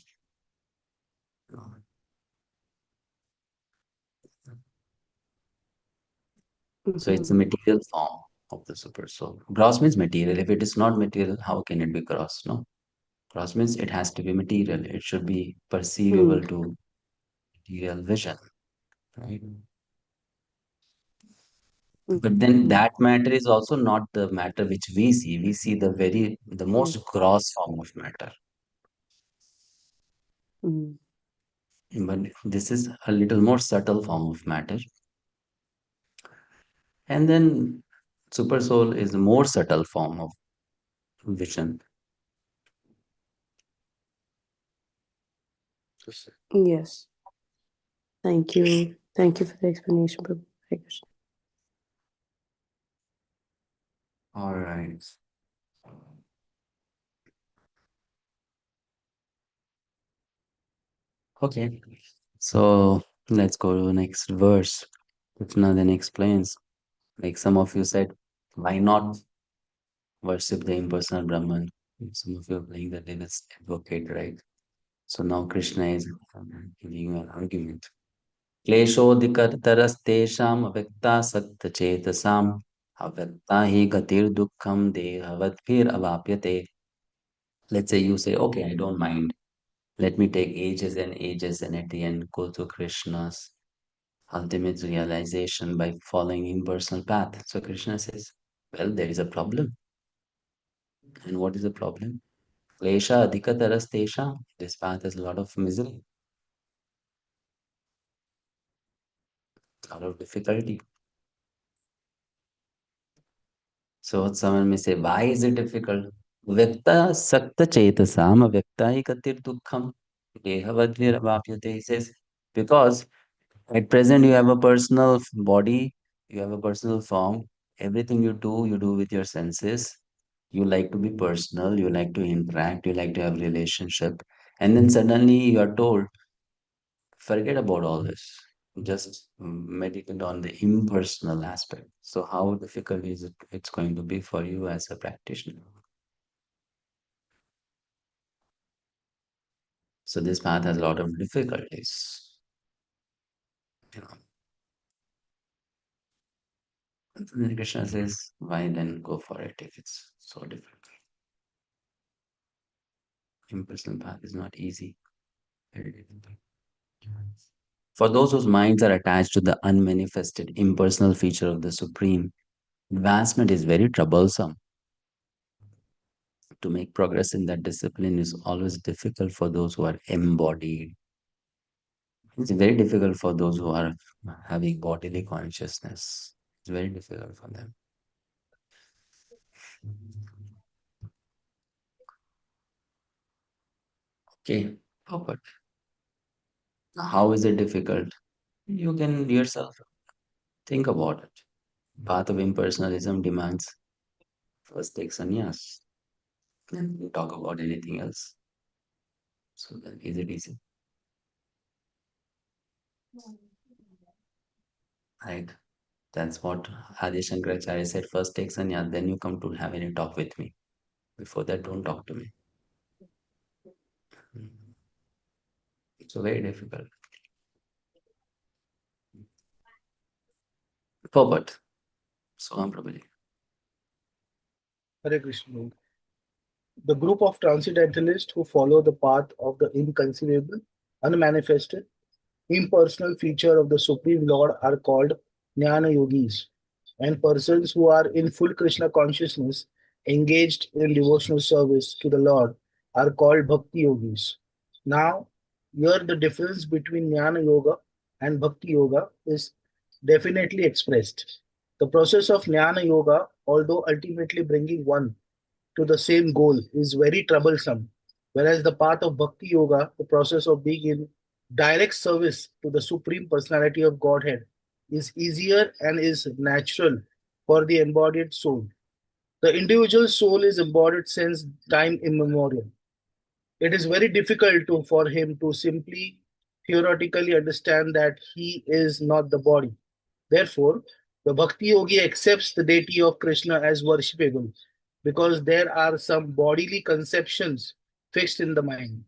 So it's a material form of the super soul. Gross means material. If it is not material, how can it be gross? No. Gross means it has to be material. It should be perceivable to material vision, right? But then that matter is also not the matter which we see. We see the most Yes. gross form of matter. Mm. But this is a little more subtle form of matter. And then super soul is a more subtle form of vision. Yes. Thank you. Thank you for the explanation, Prabhu. Hare Krishna. All right. Okay. So let's go to the next verse. Krishna then explains, like some of you said, why not worship the impersonal Brahman? Some of you are playing the devil's advocate, right? So now Krishna is giving you an argument. क्लेशोऽधिकतरस्तेषाम् अव्यक्तासक्तचेतसाम् अव्यक्ता हि गतिर्दुःखं देहवद्भिरवाप्यते. Let's say you say, okay, I don't mind. Let me take ages and at the end go to Krishna's ultimate realization by following impersonal path. So Krishna says, well, there is a problem. And what is the problem? Klesha adhikataras tesha. This path has a lot of misery, a lot of difficulty. So someone may say, why is it difficult? Vyakta sakta chetasam vyakta ikatir dukkham dehavadvir avapyate. He says, because at present you have a personal body, you have a personal form. Everything you do with your senses. You like to be personal, you like to interact, you like to have relationship. And then suddenly you are told, forget about all this. Just meditate on the impersonal aspect. So how difficult is it it's going to be for you as a practitioner? So this path has a lot of difficulties. You know. And then Krishna says, why then go for it if it's so difficult? Impersonal path is not easy. Very difficult. For those whose minds are attached to the unmanifested, impersonal feature of the Supreme, advancement is very troublesome. To make progress in that discipline is always difficult for those who are embodied. It's very difficult for those who are having bodily consciousness. It's very difficult for them. Okay, but how is it difficult? You can yourself think about it. Path of impersonalism demands first take sannyas, then you talk about anything else. So then is it easy? Right. That's what Adi Shankaracharya said. First take sannyas, then you come to have any talk with me. Before that, don't talk to me. It's very difficult. Purport. Swam Prabhuji. Hare Krishna. The group of transcendentalists who follow the path of the inconceivable, unmanifested, impersonal feature of the Supreme Lord are called Jnana Yogis, and persons who are in full Krishna consciousness engaged in devotional service to the Lord are called Bhakti Yogis. Now, here the difference between Jnana Yoga and Bhakti Yoga is definitely expressed. The process of Jnana Yoga, although ultimately bringing one to the same goal, is very troublesome, whereas the path of Bhakti Yoga, the process of being in direct service to the Supreme Personality of Godhead, is easier and is natural for the embodied soul. The individual soul is embodied since time immemorial. It is very difficult for him to simply theoretically understand that he is not the body. Therefore, the Bhakti Yogi accepts the deity of Krishna as worshipable because there are some bodily conceptions fixed in the mind,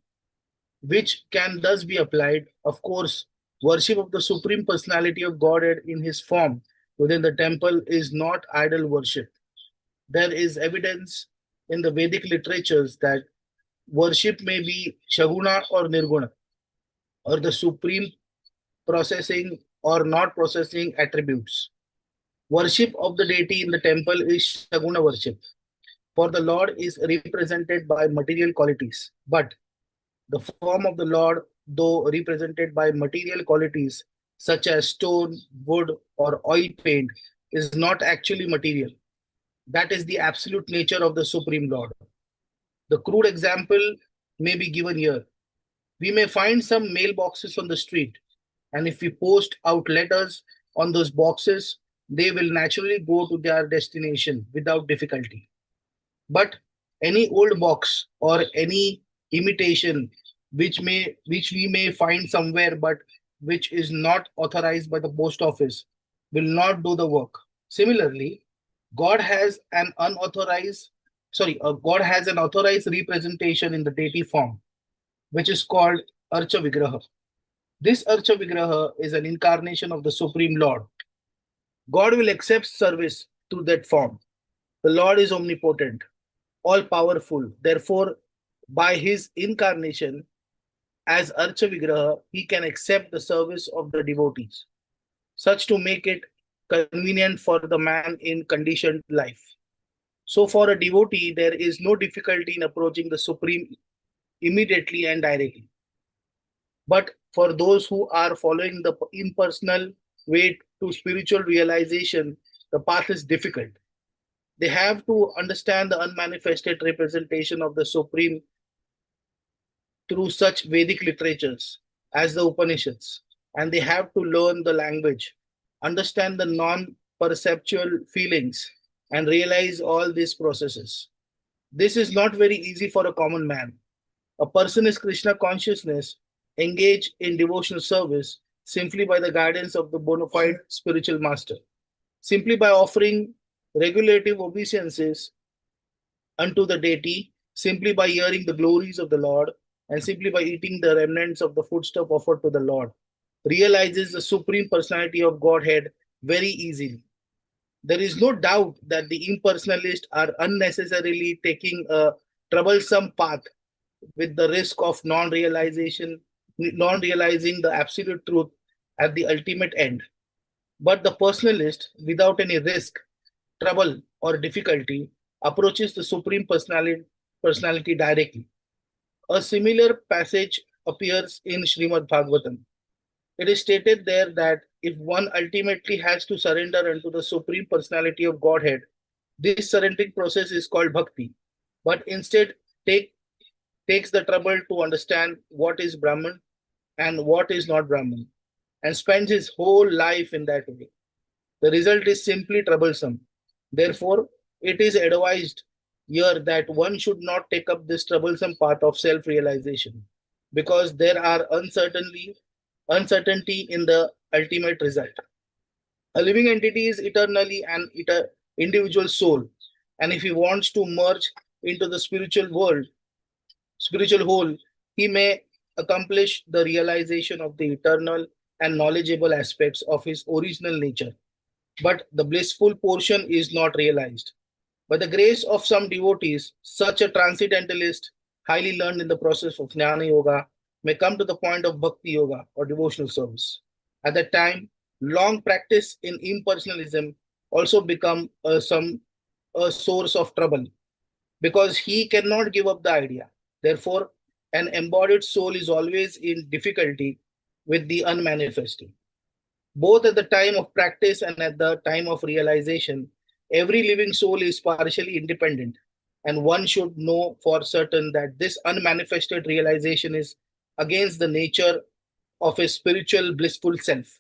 which can thus be applied. Of course, worship of the Supreme Personality of Godhead in his form within the temple is not idol worship. There is evidence in the Vedic literatures that worship may be Shaguna or Nirguna, or the supreme processing or not processing attributes. Worship of the deity in the temple is Shaguna worship, for the Lord is represented by material qualities. But the form of the Lord, though represented by material qualities such as stone, wood, or oil paint, is not actually material. That is the absolute nature of the Supreme Lord. The crude example may be given here. We may find some mailboxes on the street, and if we post out letters on those boxes, they will naturally go to their destination without difficulty. But any old box or any imitation which we may find somewhere but which is not authorized by the post office will not do the work. Similarly, God has an God has an authorized representation in the deity form, which is called Archa Vigraha. This Archa Vigraha is an incarnation of the Supreme Lord. God will accept service through that form. The Lord is omnipotent, all powerful. Therefore, By his incarnation as Archa Vigraha, he can accept the service of the devotees, such to make it convenient for the man in conditioned life. So, for a devotee, there is no difficulty in approaching the Supreme immediately and directly. But for those who are following the impersonal way to spiritual realization, the path is difficult. They have to understand the unmanifested representation of the Supreme through such Vedic literatures as the Upanishads, and they have to learn the language, understand the non perceptual feelings, and realize all these processes. This is not very easy for a common man. A person is Krishna consciousness, engaged in devotional service simply by the guidance of the bona fide spiritual master, simply by offering regulative obeisances unto the deity, simply by hearing the glories of the Lord, and simply by eating the remnants of the foodstuff offered to the Lord, realizes the supreme personality of Godhead very easily. There is no doubt that the impersonalists are unnecessarily taking a troublesome path with the risk of non realizing the absolute truth at the ultimate end. But the personalist, without any risk, trouble, or difficulty, approaches the Supreme Personality directly. A similar passage appears in Srimad Bhagavatam. It is stated there that if one ultimately has to surrender unto the Supreme Personality of Godhead, this surrendering process is called bhakti. But instead, takes the trouble to understand what is Brahman and what is not Brahman, and spends his whole life in that way. The result is simply troublesome. Therefore, it is advised here that one should not take up this troublesome path of self realization, because there are uncertainty in the ultimate result. A living entity is eternally an individual soul, and if he wants to merge into the spiritual whole, he may accomplish the realization of the eternal and knowledgeable aspects of his original nature. But the blissful portion is not realized. By the grace of some devotees, such a transcendentalist, highly learned in the process of Jnana Yoga, may come to the point of Bhakti Yoga or devotional service. At that time, long practice in impersonalism also become a source of trouble, because he cannot give up the idea. Therefore, an embodied soul is always in difficulty with the unmanifesting. Both at the time of practice and at the time of realization, every living soul is partially independent, and one should know for certain that this unmanifested realization is against the nature of a spiritual blissful self.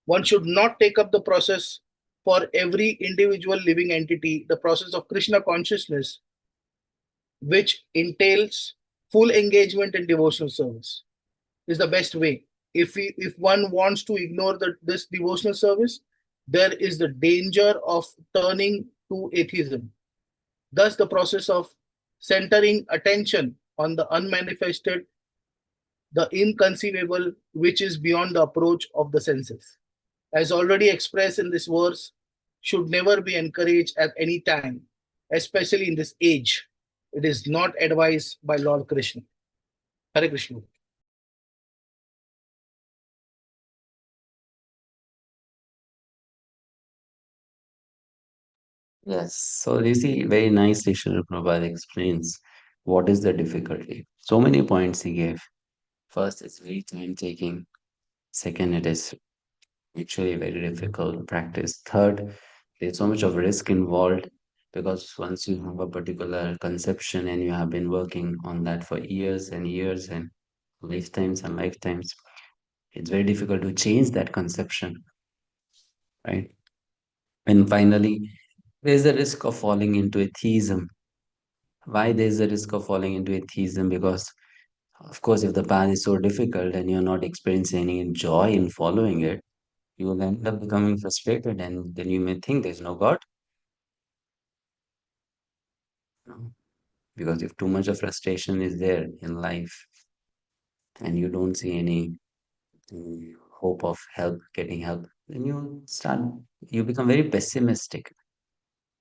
One should not take up the process for every individual living entity, the process of Krishna consciousness, which entails full engagement in devotional service, is the best way. If one wants to ignore this devotional service, there is the danger of turning to atheism. Thus, the process of centering attention on the unmanifested, the inconceivable, which is beyond the approach of the senses, as already expressed in this verse, should never be encouraged at any time, especially in this age. It is not advised by Lord Krishna. Hare Krishna. Yes, so you see, very nicely Srila Prabhupada explains what is the difficulty. So many points he gave. First, it's very time taking. Second, it is actually very difficult practice. Third, there's so much of risk involved, because once you have a particular conception and you have been working on that for years and years and lifetimes and lifetimes, it's very difficult to change that conception, right? And finally, there's a risk of falling into atheism. Why there's a risk of falling into atheism? Because, of course, if the path is so difficult and you're not experiencing any joy in following it, you will end up becoming frustrated, and then you may think there's no God. No. Because if too much of frustration is there in life and you don't see any hope of help, getting help, then you become very pessimistic.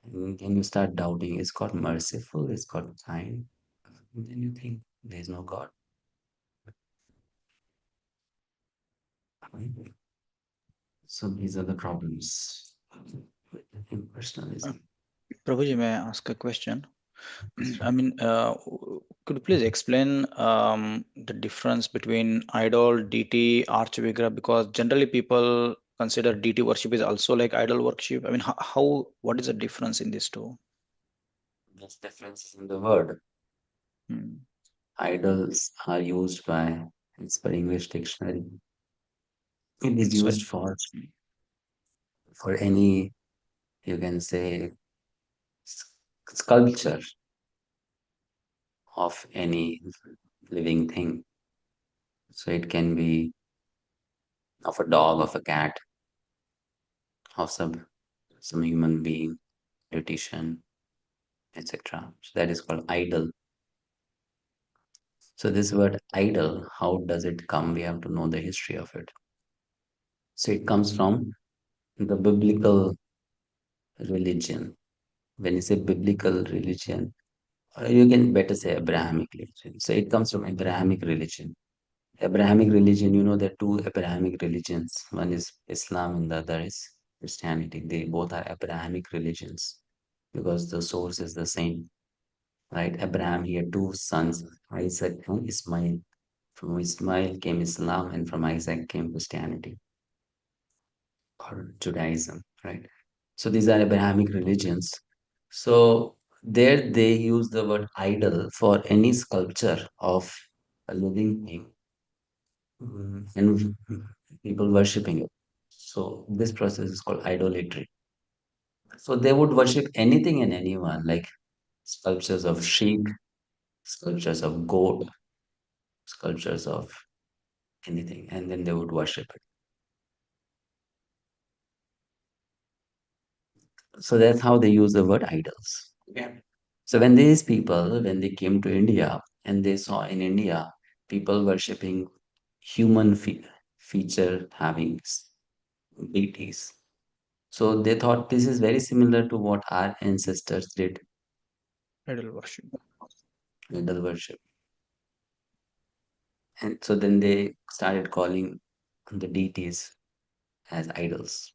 And then you start doubting, is God merciful? Is God kind? then you think there is no God. So these are the problems with impersonalism. Prabhuji, may I ask a question? I mean, could you please explain the difference between idol, deity, archvigra? Because generally people consider deity worship is also like idol worship. I mean, what is the difference in these two? There's differences in the word. Hmm. Idols are used by, it's per English dictionary. It is So, used for any, you can say, sculpture of any living thing. So it can be of a dog, of a cat, of some human being, beautician, etc. So that is called idol. So this word idol, how does it come? We have to know the history of it. So it comes from the biblical religion. When you say biblical religion, or you can better say Abrahamic religion. So it comes from Abrahamic religion. Abrahamic religion, you know, there are two Abrahamic religions. One is Islam and the other is Christianity. They both are Abrahamic religions because the source is the same, right? Abraham, he had two sons, Isaac and Ismail. From Ismail came Islam, and from Isaac came Christianity or Judaism, right? So these are Abrahamic religions. So there they use the word idol for any sculpture of a living thing, and people worshipping it. So this process is called idolatry. So they would worship anything and anyone, like sculptures of sheep, sculptures of goat, sculptures of anything, and then they would worship it. So that's how they use the word idols. Okay. So when these people, when they came to India and they saw in India people worshipping human feature having deities, so they thought this is very similar to what our ancestors did, idol worship. idol worship. And so then they started calling the deities as idols.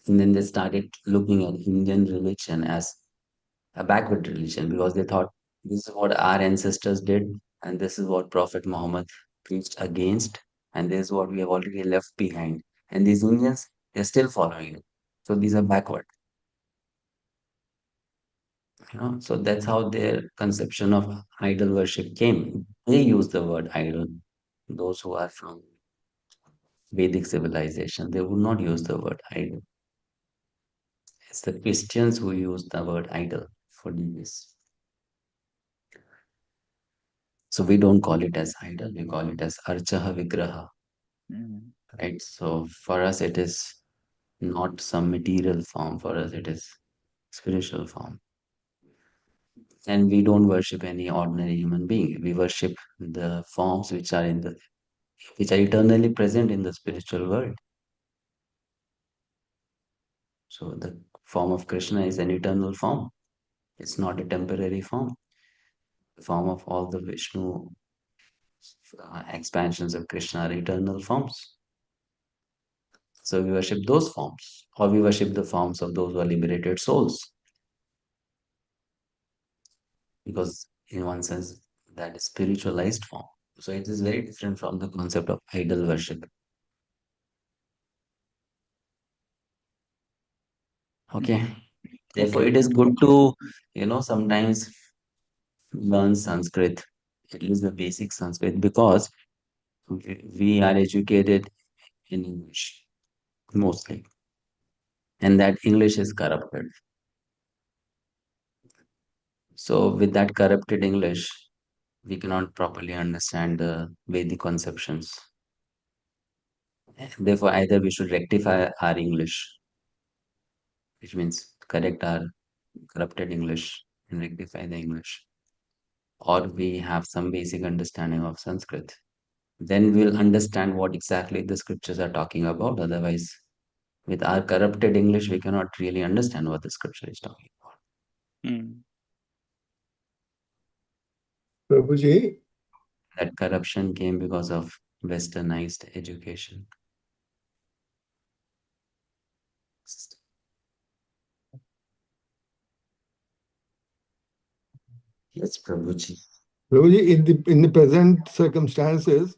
And then they started looking at Indian religion as a backward religion because they thought this is what our ancestors did and this is what Prophet Muhammad preached against, and this is what we have already left behind. And these Indians, they're still following it. So these are backward. So that's how their conception of idol worship came. They use the word idol. Those who are from Vedic civilization, they would not use the word idol. It's the Christians who use the word idol for deities. So we don't call it as idol, we call it as archaha vigraha. Mm. Right? So for us, it is not some material form. For us, it is spiritual form. And we don't worship any ordinary human being. We worship the forms which are which are eternally present in the spiritual world. So the form of Krishna is an eternal form. It's not a temporary form. The form of all the Vishnu expansions of Krishna are eternal forms. So we worship those forms, or we worship the forms of those who are liberated souls. Because in one sense, that is spiritualized form. So it is very different from the concept of idol worship. Okay. Therefore, Okay. it is good to, sometimes learn Sanskrit, at least the basic Sanskrit, because we are educated in English mostly, and that English is corrupted. So with that corrupted English, we cannot properly understand the Vedic conceptions. Therefore, either we should rectify our English, which means correct our corrupted English and rectify the English, or we have some basic understanding of Sanskrit. Then we'll understand what exactly the scriptures are talking about. Otherwise, with our corrupted English, we cannot really understand what the scripture is talking about. Mm. Prabhuji, That corruption came because of westernized education. Yes, Prabhuji. Prabhuji, in the present circumstances,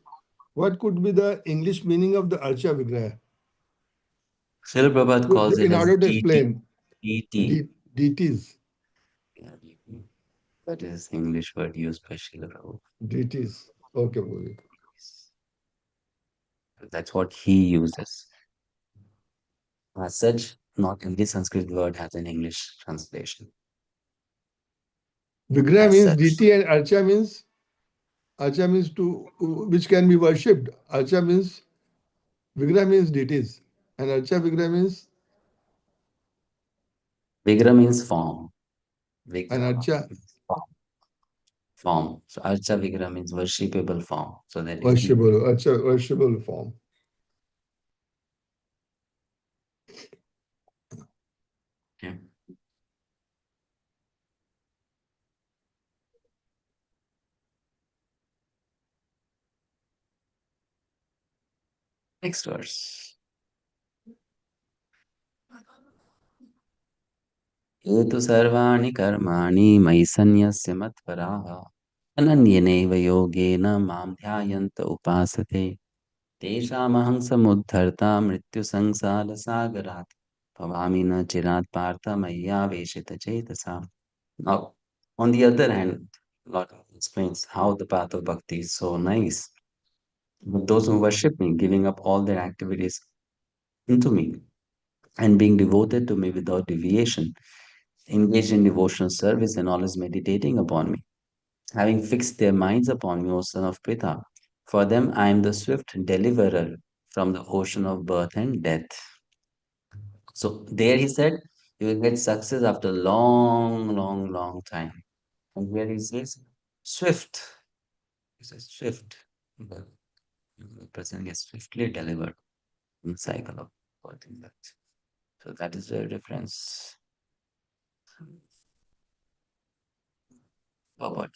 what could be the English meaning of the Archa Vigraha? Srila Prabhupada calls it In as order to DT. explain, DT. DTs. Yeah, DT. That is English word used by Srila Prabhupada. DTs. Okay, Prabhuji. That's what he uses. As such, not every Sanskrit word has an English translation. Vigraha As means such, DT and Archa means to which can be worshipped. Archa means Vigraha means DTs. And Archa Vigraha means Vigra means form. and Vigra Archa means form. So Archa Vigra means worshipable form. So that worshipable, Archa worshipable form. yeah. Next verse. ये तु सर्वाणि कर्माणि मयि सन्न्यस्य मत्पराः अनन्येनैव योगेन मां ध्यायन्त उपासते तेषामहं समुद्धर्ता मृत्युसंसारसागरात् भवामि न चिरात् Partha मय्यावेशितचेतसा. Now, on the other hand, Lord explains how the path of bhakti is so nice. But those who worship me, giving up all their activities into me and being devoted to me without deviation, engaged in devotional service and always meditating upon me, having fixed their minds upon me, O son of Pritha. For them, I am the swift deliverer from the ocean of birth and death. So there he said, you will get success after long, long, long time. And here he says, swift. He says, swift. The person gets swiftly delivered in the cycle of birth and death. So that is the difference. Forward.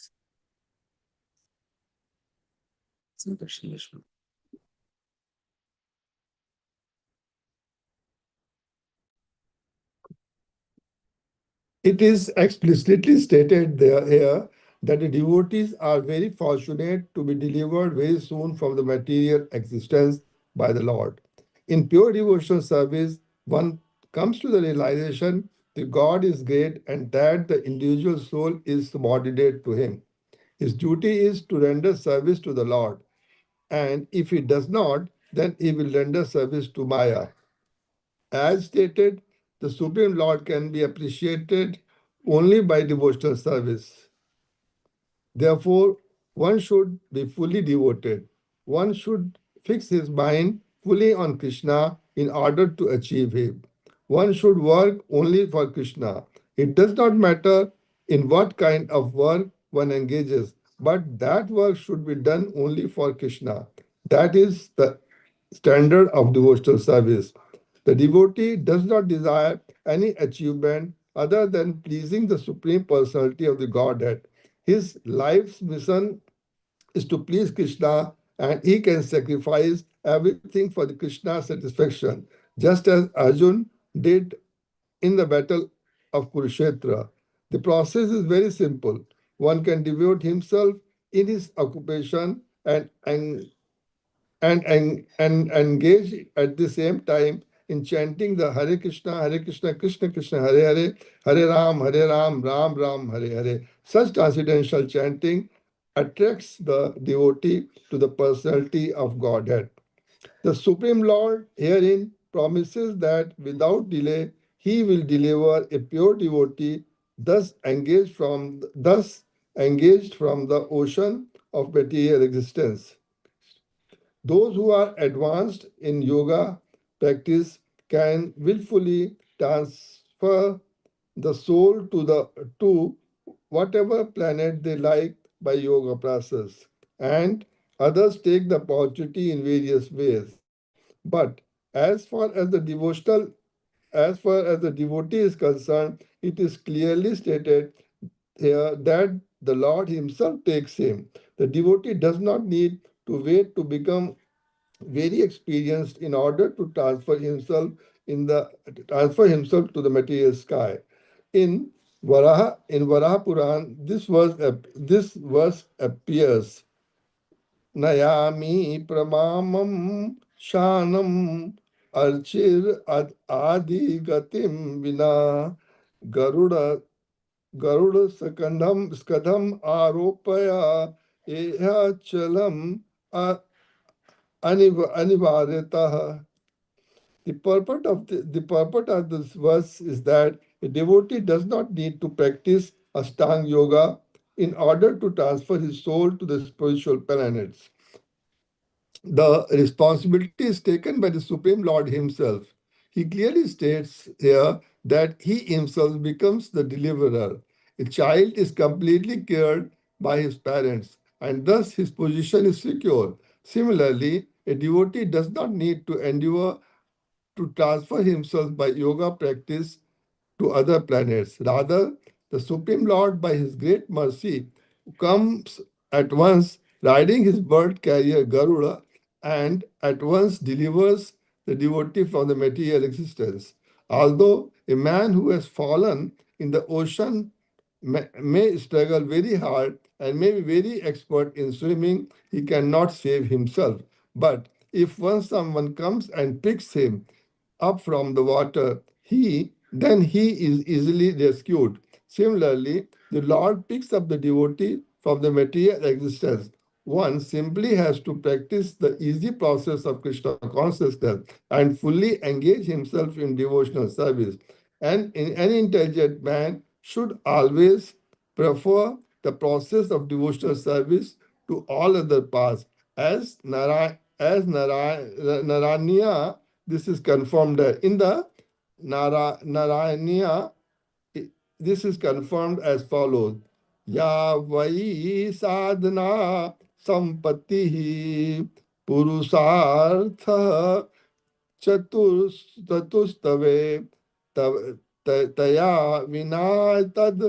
It is explicitly stated there here that the devotees are very fortunate to be delivered very soon from the material existence by the Lord. In pure devotional service, one comes to the realization that God is great and that the individual soul is subordinate to Him. His duty is to render service to the Lord, and if he does not, then he will render service to Maya. As stated, the Supreme Lord can be appreciated only by devotional service. Therefore, one should be fully devoted. One should fix his mind fully on Krishna in order to achieve him. One should work only for Krishna. It does not matter in what kind of work one engages, but that work should be done only for Krishna. That is the standard of devotional service. The devotee does not desire any achievement other than pleasing the Supreme Personality of the Godhead. His life's mission is to please Krishna, and he can sacrifice everything for the Krishna's satisfaction, just as Arjun did in the battle of Kurukshetra. The process is very simple. One can devote himself in his occupation and engage at the same time in chanting the Hare Krishna, Krishna Krishna, Hare Hare, Hare Ram, Ram Ram, Hare Hare. Such transcendental chanting attracts the devotee to the personality of Godhead. The Supreme Lord herein promises that without delay he will deliver a pure devotee, thus engaged from the ocean of material existence. Those who are advanced in yoga practice can willfully transfer the soul to whatever planet they like by yoga process, and others take the opportunity in various ways. But as far as the devotee is concerned, it is clearly stated here that the Lord himself takes him. The devotee does not need to wait to become very experienced in order to transfer himself to the material sky. In Varaha Puran, this verse appears. Nayami pramamam shanam archir adi gatim vina garuda garuda skadham aropaya eha chalam anivaryatah. The purport of this verse is that a devotee does not need to practice Ashtanga Yoga in order to transfer his soul to the spiritual planets. The responsibility is taken by the Supreme Lord himself. He clearly states here that he himself becomes the deliverer. A child is completely cared by his parents, and thus his position is secure. Similarly, a devotee does not need to endeavor to transfer himself by yoga practice to other planets. Rather, the Supreme Lord, by his great mercy, comes at once riding his bird carrier Garuda and at once delivers the devotee from the material existence. Although a man who has fallen in the ocean may struggle very hard and may be very expert in swimming, he cannot save himself. But if once someone comes and picks him up from the water, then he is easily rescued. Similarly, the Lord picks up the devotee from the material existence. One simply has to practice the easy process of Krishna consciousness and fully engage himself in devotional service. And an intelligent man should always prefer the process of devotional service to all other paths. Naraniya, this is confirmed in the Narayaniya. This is confirmed as follows. Ya vai sadhana sampatti purusartha चतुस्तवे तया विना तद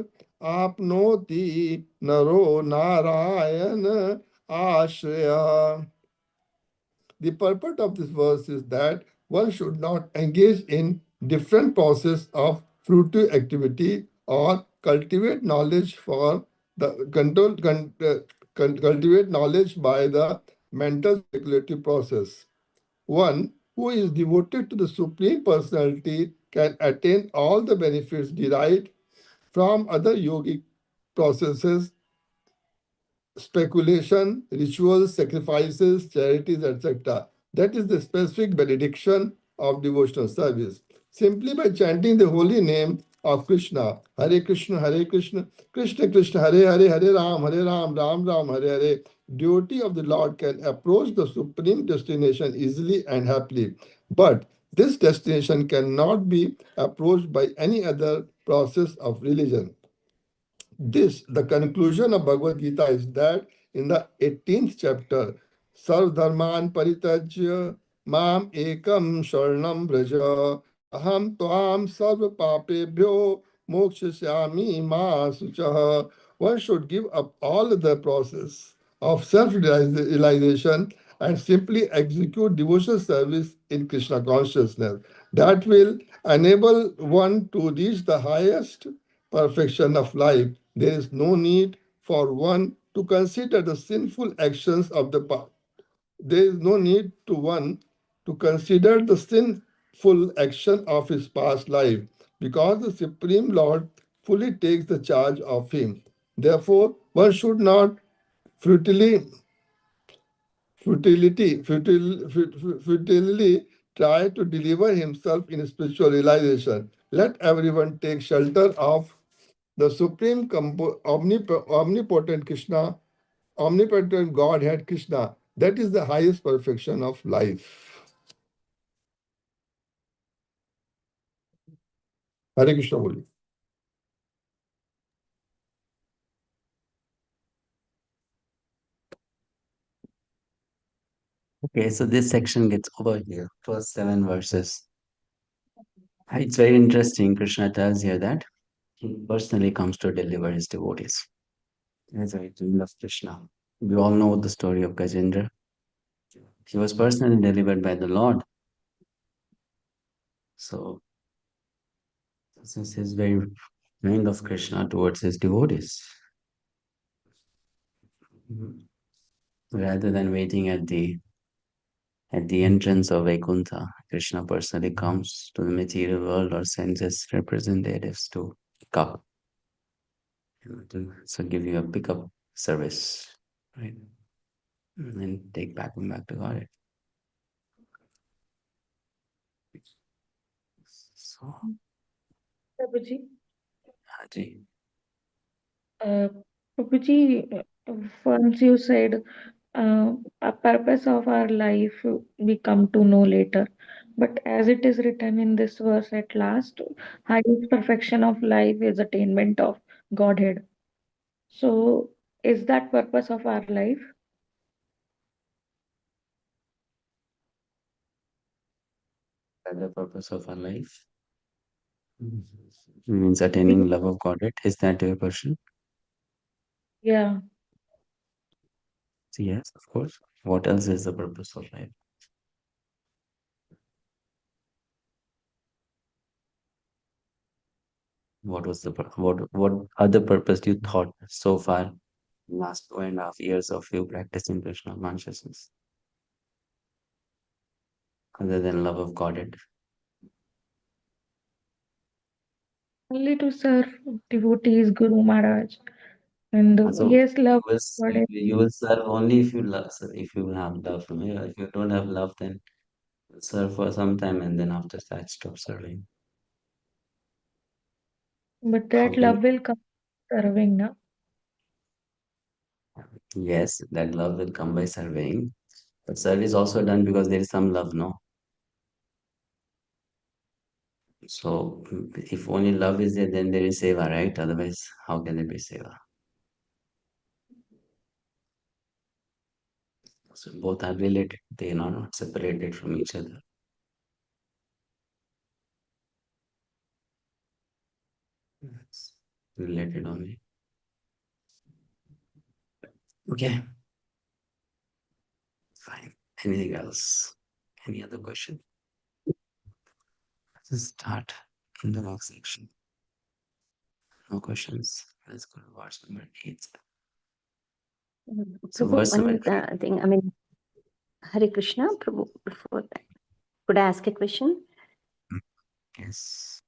आपनोति नरो Narayan आश्रया. The purport of this verse is that one should not engage in different process of fruitive activity or cultivate knowledge for the cultivate knowledge by the mental speculative process. One who is devoted to the Supreme Personality can attain all the benefits derived from other yogic processes, speculation, rituals, sacrifices, charities, etc. That is the specific benediction of devotional service. Simply by chanting the holy name of Krishna, Hare Krishna, Krishna Krishna, Hare Hare, Hare Ram, Ram Ram, Hare Hare, devotee of the Lord can approach the supreme destination easily and happily. But this destination cannot be approached by any other process of religion. The conclusion of Bhagavad-Gita is that in the 18th chapter, Sarv Dharman Paritajya Mam Ekam Sharanam Braja Aham Tvam Sarv Papebhyo Mokshasyami Ma Suchaha. One should give up all the process of self-realization and simply execute devotional service in Krishna consciousness. That will enable one to reach the highest perfection of life. There is no need for one to consider the sinful actions of the past. There is no need to one to consider the sinful action of his past life, because the Supreme Lord fully takes the charge of him. Therefore, one should not futilely futilely try to deliver himself in spiritual realization. Let everyone take shelter of the supreme omnipotent Krishna, omnipotent Godhead Krishna. That is the highest perfection of life. Hare Krishna Boli. Okay, so this section gets over here, first 7 verses. It's very interesting. Krishna tells here that he personally comes to deliver his devotees. as a child of Krishna. We all know the story of Gajendra. He was personally delivered by the Lord. So this is his very kind of Krishna towards his devotees. Rather than waiting at the entrance of Vaikuntha, Krishna personally comes to the material world or sends his representatives to pick up, so give you a pickup service, right? And take back to God. So, Prabhuji, Haji, Prabhuji, once you said a purpose of our life we come to know later. But as it is written in this verse at last, highest perfection of life is attainment of Godhead. So is that purpose of our life? that the purpose of our life means attaining love of Godhead. Is that your question? Yeah. Yes, of course. What else is the purpose of life? What was the what other purpose you thought so far last 2.5 years of you practicing Krishna consciousness other than love of Godhead? Only to serve devotees, Guru Maharaj. And So yes, love you will, Godhead. you will serve only if you love, if you have love. If you don't have love, then serve for some time and then after that stop serving. But How that can love will come serving now. yes, that love will come by serving, but service also done because there is some love, no? So if only love is there, then there is seva, right? Otherwise, how can there be seva? So both are related. They are not separated from each other. It's related only. Okay, fine. Anything else? Any other question? Let's start in the next section. No questions. Let's go to verse number 8. So Prabhu, verse number one thing, I mean, Hare Krishna, Prabhu, before that, could I ask a question? yes.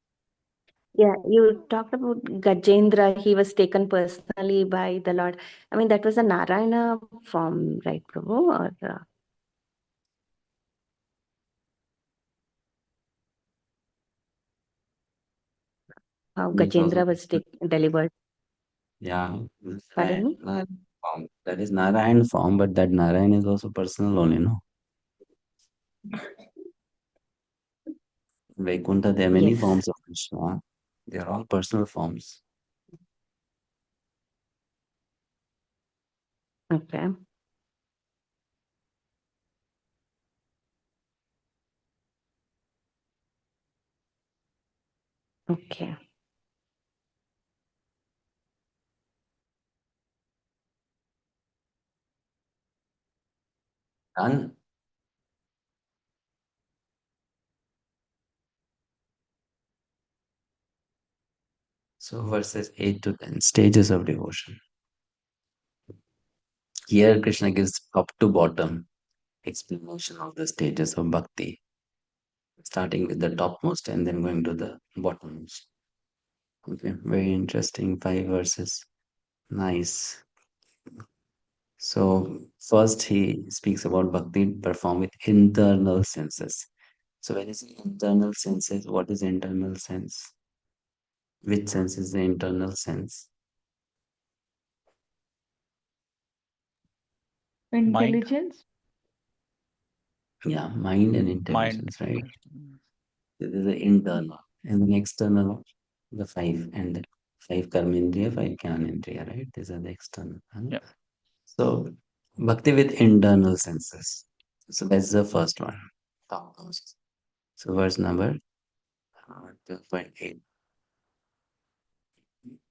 Yeah, you talked about Gajendra, he was taken personally by the Lord. I mean, that was a Narayana form, right, Prabhu? Or how Which was Gajendra was delivered? yeah. Pardon me? Narayan form. That is Narayan form, but that Narayan is also personal only, no? Vaikuntha, there are many Yes. forms of Krishna. They are all personal forms. Okay. Okay. Done. So verses 8 to 10, stages of devotion. Here Krishna gives top to bottom explanation of the stages of bhakti, starting with the topmost and then going to the bottommost. Okay, very interesting. 5 verses. Nice. So first he speaks about bhakti performed with internal senses. So when you say internal senses, what is internal sense? Which sense is the internal sense? Mind. Intelligence. Yeah, mind and Mind. intelligence, right? Okay. This is the internal. And then external, the five. And the five karmendriya, five jnanendriya, right? These are the external. Huh? Yeah. So bhakti with internal senses. So that's the first one. Topmost. So verse number 12.8.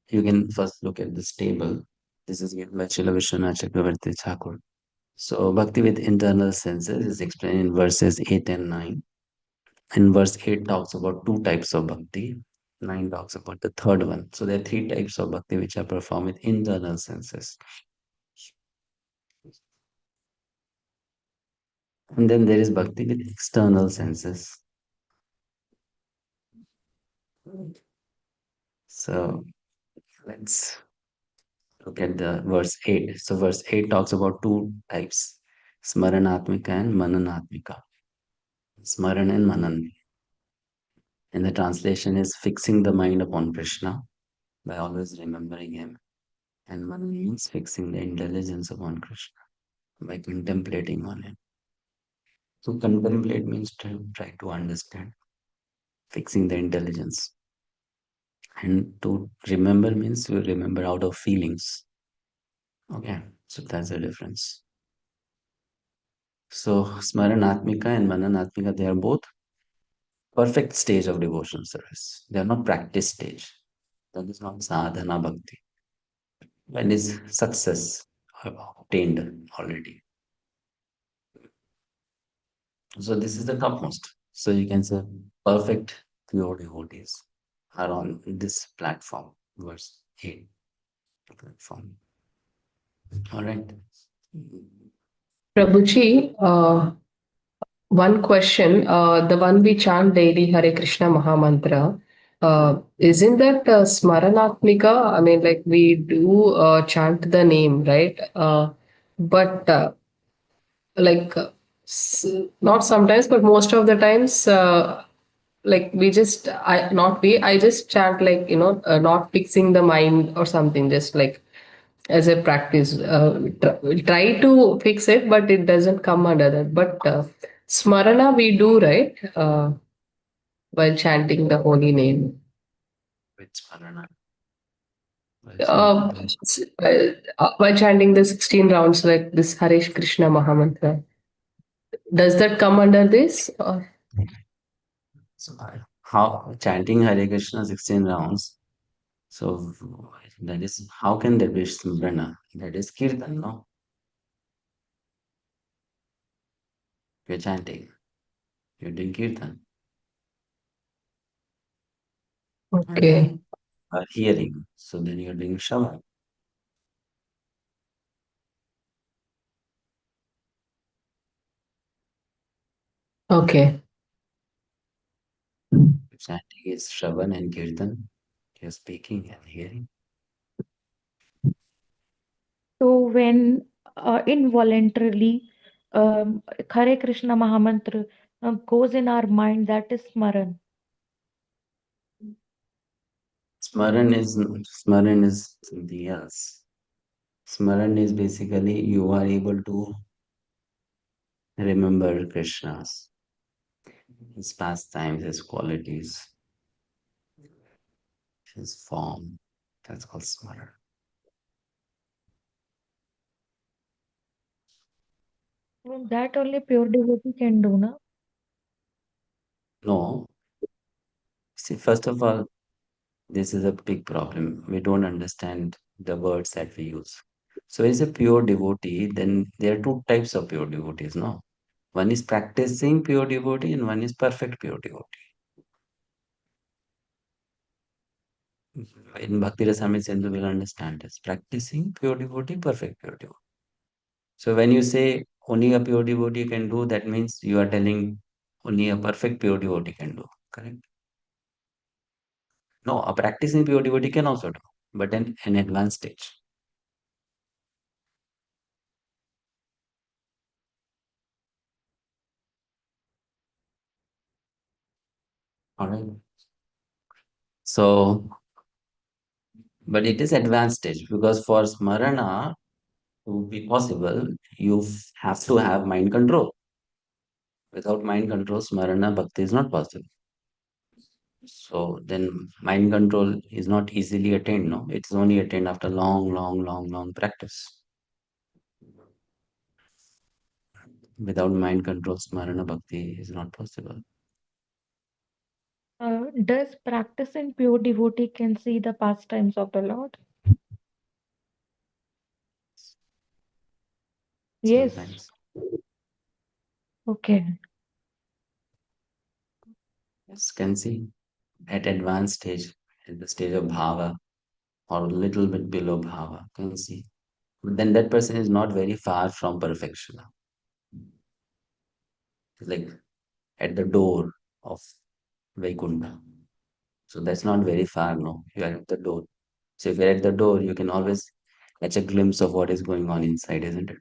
You can first look at this table. This is given by Srila Vishwanath Chakravarti Thakur. So bhakti with internal senses is explained in verses 8 and 9. And verse 8 talks about two types of bhakti. 9 talks about the third one. So there are three types of bhakti which are performed with internal senses. And then there is bhakti with external senses. So let's look at the verse 8. So verse 8 talks about two types, smaranatmika and mananatmika. Smaran and manan. And the translation is fixing the mind upon Krishna by always remembering him. And manan means fixing the intelligence upon Krishna by contemplating on him. So contemplate means to try to understand, fixing the intelligence. And to remember means you remember out of feelings. Okay, so that's the difference. So Smaranatmika and Mananatmika, they are both perfect stage of devotional service. They are not practice stage. That is not sadhana bhakti. When is success obtained already. So this is the topmost. So you can say perfect pure devotees are on this platform, verse 8 platform. All right. Prabhuji, one question, the one we chant daily, Hare Krishna Mahamantra, isn't that Smaranatmika? I mean, like we do chant the name, right? But like not sometimes, but most of the times, like we just, I just chant like, not fixing the mind or something, just like as a practice. We try to fix it, but it doesn't come under that. But smarana we do, right? While chanting the holy name. With Smarana. While chanting the 16 rounds, like this Hare Krishna Mahamantra. Does that come under this? Or? So how chanting Hare Krishna 16 rounds. So that is, how can there be Smarana? That is Kirtan, no? You're chanting. You're doing Kirtan. Okay. Or hearing. So then you're doing Shravan. Okay. Chanting is Shravan and Kirtan. You're speaking and hearing. So when involuntarily Hare Krishna Mahamantra goes in our mind, that is Smaran. Smaran is something else. Smaran is basically you are able to remember Krishna's, his pastimes, his qualities, his form. That's called Smaran. That only pure devotee can do, na? No. See, first of all, this is a big problem. We don't understand the words that we use. So, is a pure devotee, then there are two types of pure devotees, no? One is practicing pure devotee and one is perfect pure devotee. In Bhakti Rasamrita Sindhu, we'll understand this. Practicing pure devotee, perfect pure devotee. So when you say only a pure devotee can do, that means you are telling only a perfect pure devotee can do. Correct? No, a practicing pure devotee can also do, but in an advanced stage. All right. So, but it is advanced stage because for smarana to be possible, you have to have mind control. Without mind control, smarana bhakti is not possible. So then mind control is not easily attained, no? It's only attained after long practice. Without mind control, smarana bhakti is not possible. Does practicing pure devotee can see the pastimes of the Lord? Yes. sometimes. Okay. Yes, can see at advanced stage, at the stage of bhava or a little bit below bhava, can see. But then that person is not very far from perfection. Like at the door of Vaikuntha. So that's not very far, no. You are at the door. So if you're at the door, you can always catch a glimpse of what is going on inside, isn't it?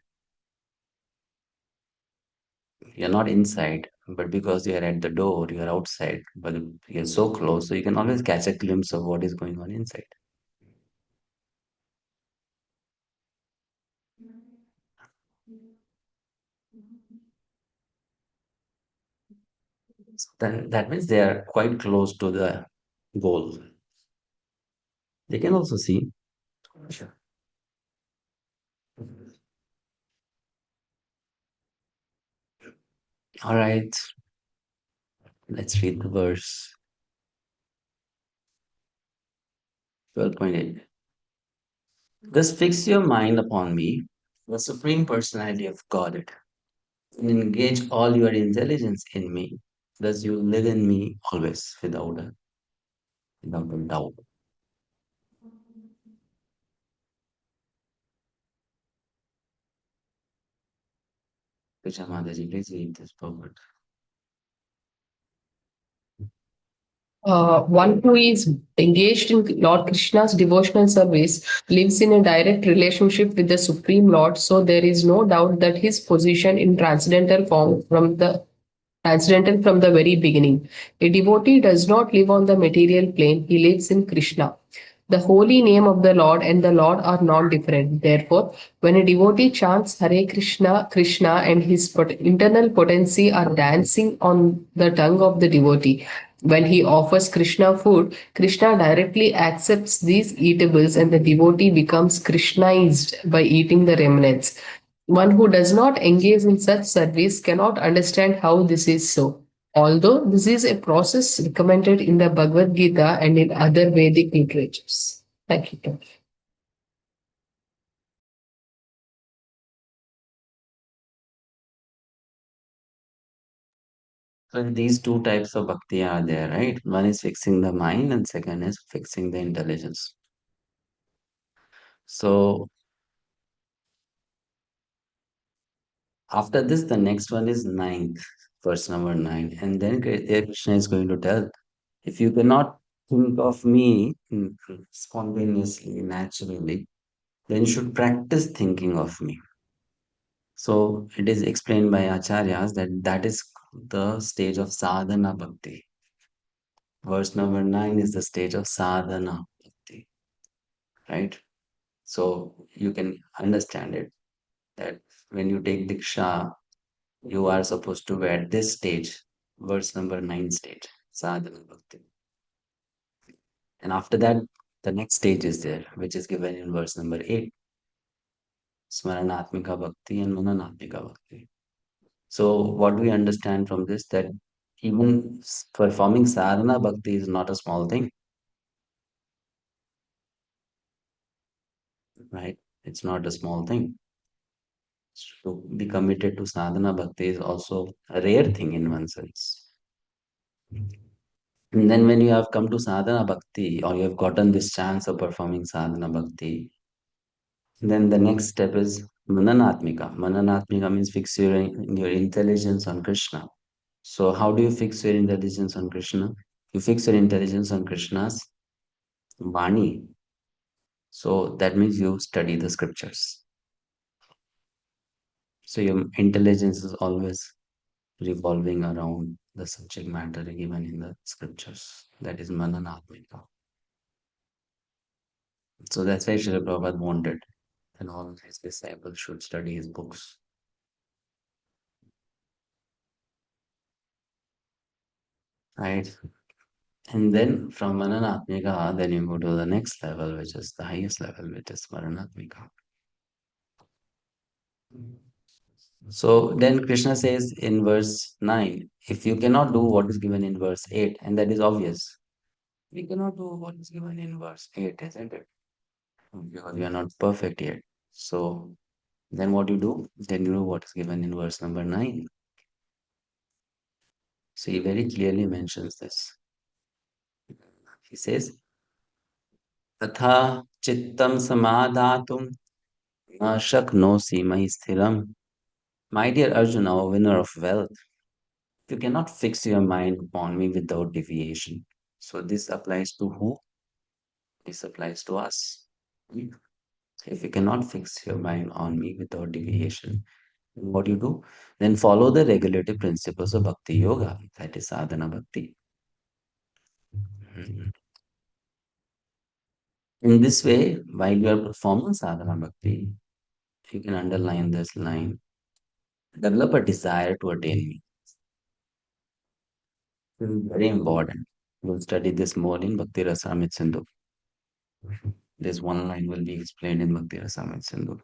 You're not inside, but because you're at the door, you're outside. But you're so close, so you can always catch a glimpse of what is going on inside. So then that means they are quite close to the goal. They can also see. Sure. All right, let's read the verse 12.8. Thus fix your mind upon me, the Supreme Personality of Godhead, and engage all your intelligence in me. Thus you live in me always without a doubt. Krishna Mataji, please read this forward. One who is engaged in Lord Krishna's devotional service lives in a direct relationship with the Supreme Lord, so there is no doubt that his position in transcendental from the very beginning. A devotee does not live on the material plane, he lives in Krishna. The holy name of the Lord and the Lord are not different. Therefore, when a devotee chants Hare Krishna, Krishna and his internal potency are dancing on the tongue of the devotee. When he offers Krishna food, Krishna directly accepts these eatables and the devotee becomes Krishnaized by eating the remnants. One who does not engage in such service cannot understand how this is so. Although this is a process recommended in the Bhagavad-Gita and in other Vedic literatures. Thank you. So these two types of bhakti are there, right? One is fixing the mind and second is fixing the intelligence. So after this, the next one is ninth, verse number 9. And then Krishna is going to tell, if you cannot think of me spontaneously, naturally, then you should practice thinking of me. So it is explained by acharyas that that is the stage of sadhana bhakti. Verse number 9 is the stage of sadhana bhakti, right? So you can understand it that when you take diksha, you are supposed to be at this stage, verse number 9 stage, sadhana bhakti. And after that, the next stage is there, which is given in verse number 8, smaranatmika bhakti and mananatmika bhakti. So what do we understand from this? That even performing sadhana bhakti is not a small thing, right? It's not a small thing. To be committed to sadhana bhakti is also a rare thing in one sense. And then when you have come to sadhana bhakti or you have gotten this chance of performing sadhana bhakti, then the next step is mananatmika. Mananatmika means fix your intelligence on Krishna. So how do you fix your intelligence on Krishna? You fix your intelligence on Krishna's Vani. So that means you study the scriptures. So your intelligence is always revolving around the subject matter given in the scriptures. That is mananatmika. So that's why Srila Prabhupada wanted that all his disciples should study his books. Right? And then from mananatmika, then you go to the next level, which is the highest level, which is maranatmika. So then Krishna says in verse 9, if you cannot do what is given in verse 8, and that is obvious, we cannot do what is given in verse 8, isn't it? Because we are not perfect yet. So Then what you do? Then you do what is given in verse number 9. So he very clearly mentions this. He says, Tatha chittam samadhatum na shaknosi mai sthiram. My dear Arjuna, O winner of wealth, you cannot fix your mind upon me without deviation. So this applies to who? This applies to us. If you cannot fix your mind on me without deviation, then what you do? Then follow the regulative principles of Bhakti Yoga, that is sadhana bhakti. Mhm. In this way, while you are performing sadhana bhakti, you can underline this line, develop a desire to attain me. This is very important. We'll study this more in Bhakti Rasamrita Sindhu. This one line will be explained in Bhakti Rasamrita Sindhu.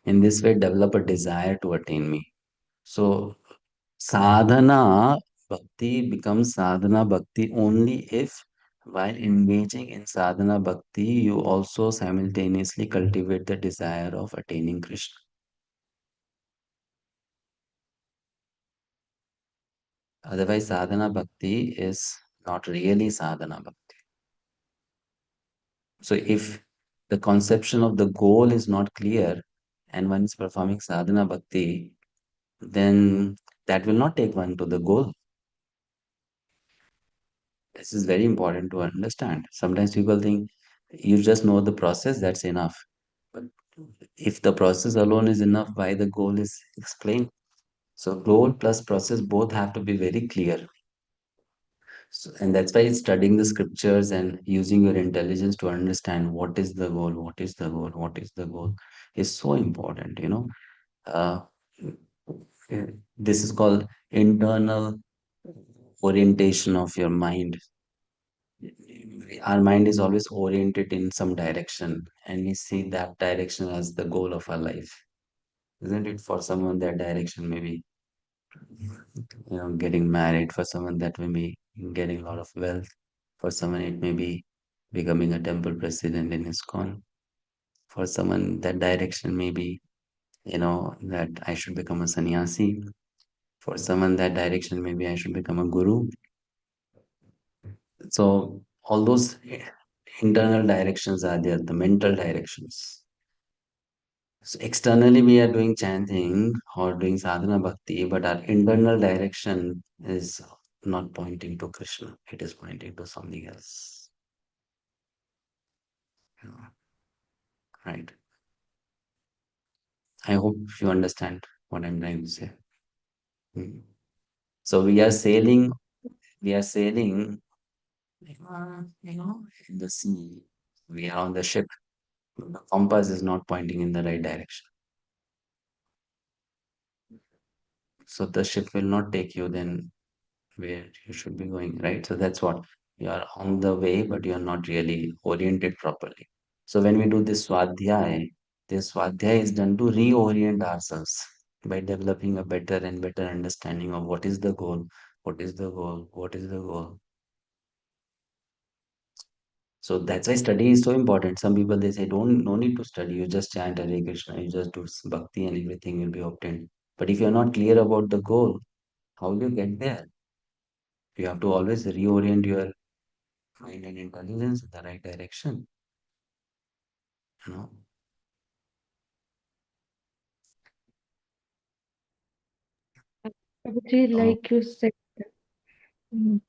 In this way, develop a desire to attain me. So, sadhana bhakti becomes sadhana bhakti only if, while engaging in sadhana bhakti, you also simultaneously cultivate the desire of attaining Krishna. Otherwise, sadhana bhakti is not really sadhana bhakti. So, if the conception of the goal is not clear and one is performing sadhana bhakti, then that will not take one to the goal. This is very important to understand. Sometimes people think you just know the process, that's enough. But if the process alone is enough, why the goal is explained? So goal plus process both have to be very clear. So, and that's why studying the scriptures and using your intelligence to understand what is the goal, what is the goal, what is the goal is so important, you know. Uh, this is called internal orientation of your mind. Our mind is always oriented in some direction, and we see that direction as the goal of our life, isn't it? For someone, that direction may be, getting married. For someone, that may be getting a lot of wealth. For someone, it may be becoming a temple president in iskcon. For someone, that direction may be, that I should become a sannyasi. For someone, that direction maybe I should become a guru. So all those internal directions are there, the mental directions. So externally we are doing chanting or doing sadhana bhakti, but our internal direction is not pointing to Krishna. It is pointing to something else. Right. I hope you understand what I'm trying to say. So we are sailing, in the sea. We are on the ship. The compass is not pointing in the right direction. So the ship will not take you then where you should be going, right? So that's what you are on the way, but you are not really oriented properly. So when we do this swadhyaya is done to reorient ourselves by developing a better and better understanding of what is the goal, what is the goal, what is the goal. So that's why study is so important. Some people they say, no need to study, you just chant Hare Krishna, you just do bhakti and everything will be obtained. But if you're not clear about the goal, how will you get there? You have to always reorient your mind and intelligence in the right direction. You know. Prabhuji, like you said, mm,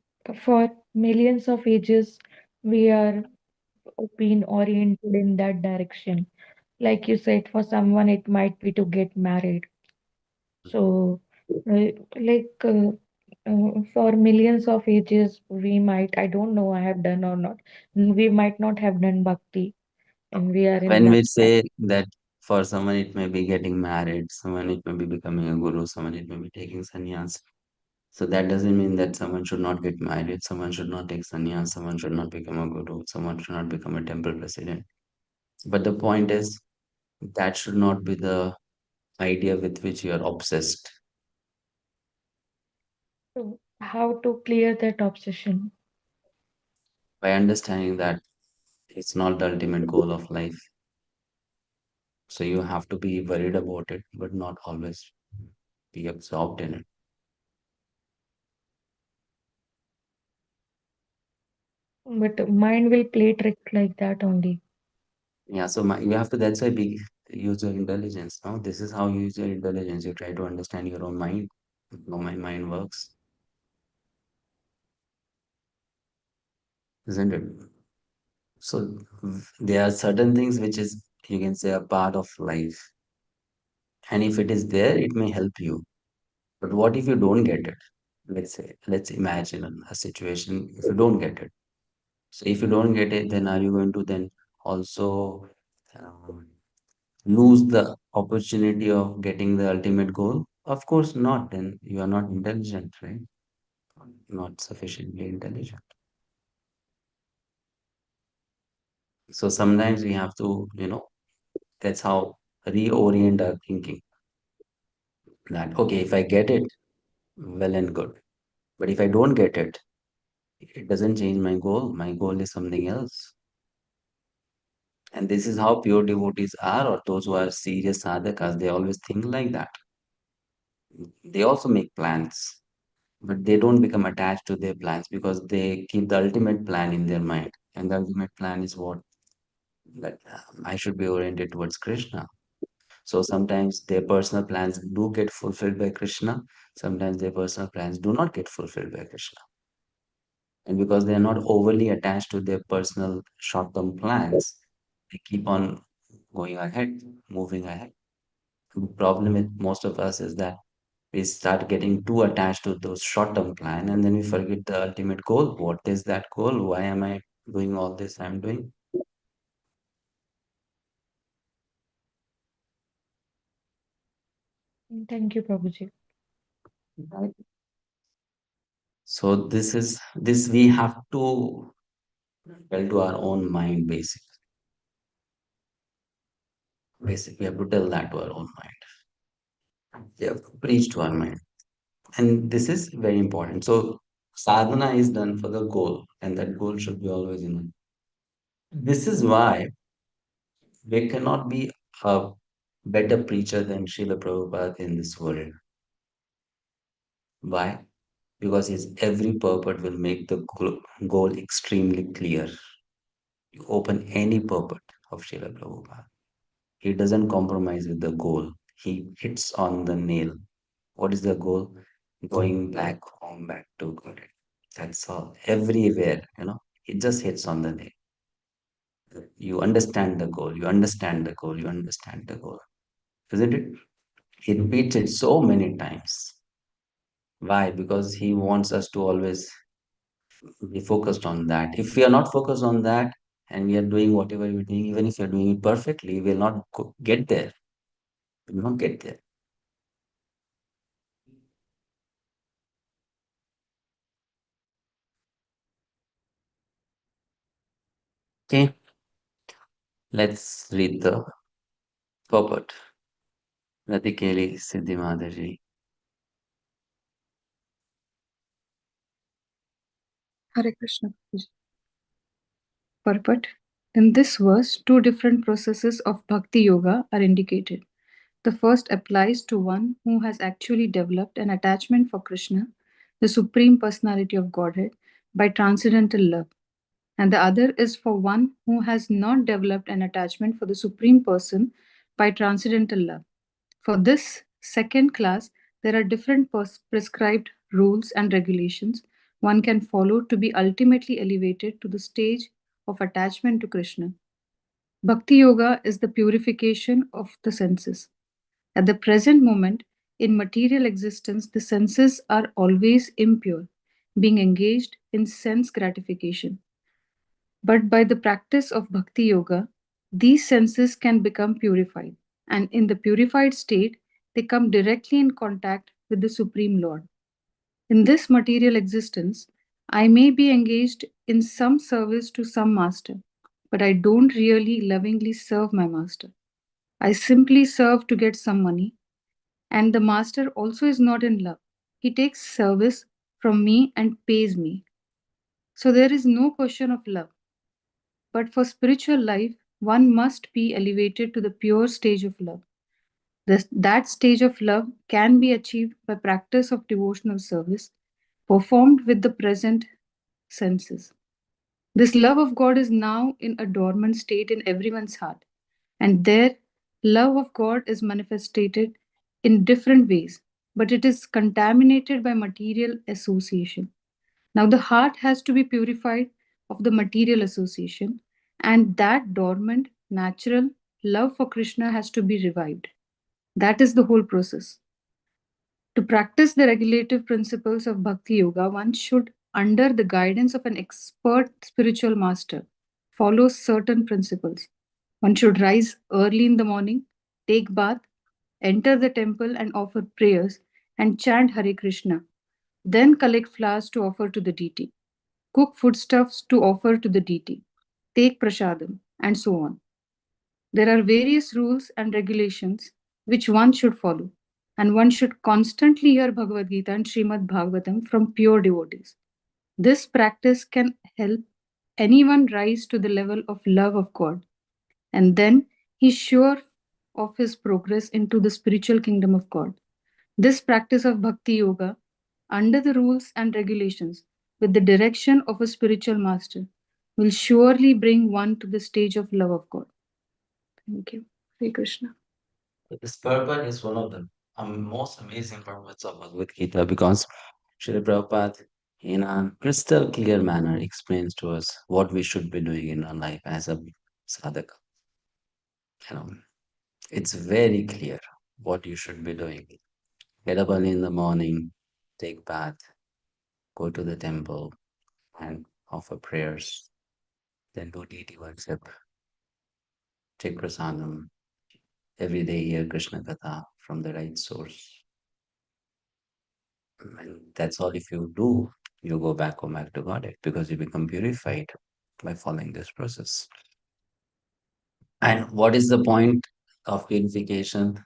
for millions of ages, we are been oriented in that direction. Like you said, for someone, it might be to get married. So, uh, like for millions of ages, we might, I don't know, I have done or not, we might not have done bhakti, and we are in When that we say that for someone it may be getting married, someone it may be becoming a guru, someone it may be taking sannyas. So that doesn't mean that someone should not get married, someone should not take sannyas, someone should not become a guru, someone should not become a temple president. But the point is that should not be the idea with which you are obsessed. So how to clear that obsession? By understanding that it's not the ultimate goal of life. So you have to be worried about it, but not always be absorbed in it. But mind will play tricks like that only. Yeah, so you have to, that's why big use your intelligence. No, this is how you use your intelligence. You try to understand your own mind, how my mind works, isn't it? So there are certain things which is, you can say, a part of life. And if it is there, it may help you. But what if you don't get it? Let's say, let's imagine a situation if you don't get it. So if you don't get it, then are you going to then also lose the opportunity of getting the ultimate goal? Of course not. Then you are not intelligent, right? Not sufficiently intelligent. So sometimes we have to, that's how reorient our thinking. That, okay, if I get it, well and good. But if I don't get it, it doesn't change my goal. My goal is something else. And this is how pure devotees are, or those who are serious sadhakas, they always think like that. They also make plans, but they don't become attached to their plans because they keep the ultimate plan in their mind. And the ultimate plan is what? That I should be oriented towards Krishna. So sometimes their personal plans do get fulfilled by Krishna. Sometimes their personal plans do not get fulfilled by Krishna. And because they are not overly attached to their personal short-term plans, they keep on going ahead, moving ahead. The problem with most of us is that we start getting too attached to those short-term plan and then we forget the ultimate goal. What is that goal? Why am I doing all this I'm doing? Thank you, Prabhuji. Right. So this we have to tell to our own mind basically. Basically, we have to tell that to our own mind. We have to preach to our mind. And this is very important. So sadhana is done for the goal, and that goal should be always in mind. This is why there cannot be a better preacher than Srila Prabhupada in this world. Why? Because his every purport will make the goal extremely clear. You open any purport of Srila Prabhupada. He doesn't compromise with the goal. He hits on the nail. What is the goal? Going back home, back to God. That's all. Everywhere, it just hits on the nail. You understand the goal, you understand the goal, you understand the goal. Isn't it? He repeats it so many times. Why? Because he wants us to always be focused on that. If we are not focused on that and we are doing whatever we're doing, even if you're doing it perfectly, we will not get there. We will not get there. Okay, let's read the purport. Ratikeli Siddhi Madhaji. Hare Krishna. Purport. In this verse, two different processes of bhakti yoga are indicated. The first applies to one who has actually developed an attachment for Krishna, the Supreme Personality of Godhead, by transcendental love. And the other is for one who has not developed an attachment for the Supreme Person by transcendental love. For this second class, there are different prescribed rules and regulations one can follow to be ultimately elevated to the stage of attachment to Krishna. Bhakti Yoga is the purification of the senses. At the present moment, in material existence, the senses are always impure, being engaged in sense gratification. But by the practice of Bhakti Yoga, these senses can become purified, and in the purified state, they come directly in contact with the Supreme Lord. In this material existence, I may be engaged in some service to some master, but I don't really lovingly serve my master. I simply serve to get some money, and the master also is not in love. He takes service from me and pays me. So there is no question of love. But for spiritual life, one must be elevated to the pure stage of love. That stage of love can be achieved by practice of devotional service performed with the present senses. This love of God is now in a dormant state in everyone's heart, and their love of God is manifested in different ways, but it is contaminated by material association. Now, the heart has to be purified of the material association, and that dormant, natural love for Krishna has to be revived. That is the whole process. To practice the regulative principles of Bhakti Yoga, one should, under the guidance of an expert spiritual master, follow certain principles. One should rise early in the morning, take bath, enter the temple and offer prayers and chant Hare Krishna, then collect flowers to offer to the deity, cook foodstuffs to offer to the deity, take prasadam, and so on. There are various rules and regulations which one should follow, and one should constantly hear Bhagavad-Gita and Srimad Bhagavatam from pure devotees. This practice can help anyone rise to the level of love of God, and then he's sure of his progress into the spiritual kingdom of God. This practice of Bhakti Yoga, under the rules and regulations, with the direction of a spiritual master, will surely bring one to the stage of love of God. Thank you. Hare Krishna. This purport is one of the most amazing purports of Bhagavad Gita because Srila Prabhupada, in a crystal clear manner, explains to us what we should be doing in our life as a sadhaka. You know, it's very clear what you should be doing. Get up early in the morning, take bath, go to the temple, and offer prayers. Then do deity worship, take prasadam. Every day hear Krishna Katha from the right source. And that's all. If you do, you go back home back to Godhead because you become purified by following this process. And what is the point of purification?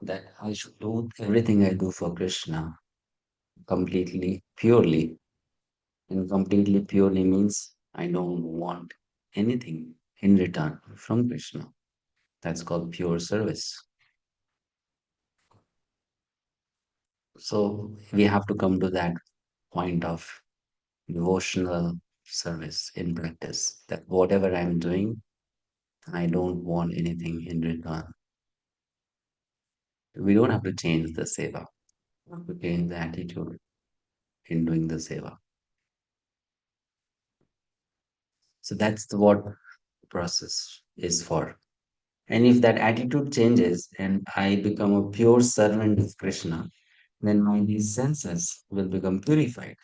That I should do everything I do for Krishna completely purely. And completely purely means I don't want anything in return from Krishna. That's called pure service. So we have to come to that point of devotional service in practice, that whatever I'm doing, I don't want anything in return. We don't have to change the seva. We have to change the attitude in doing the seva. So that's what the process is for. And if that attitude changes and I become a pure servant of Krishna, then my these senses will become purified.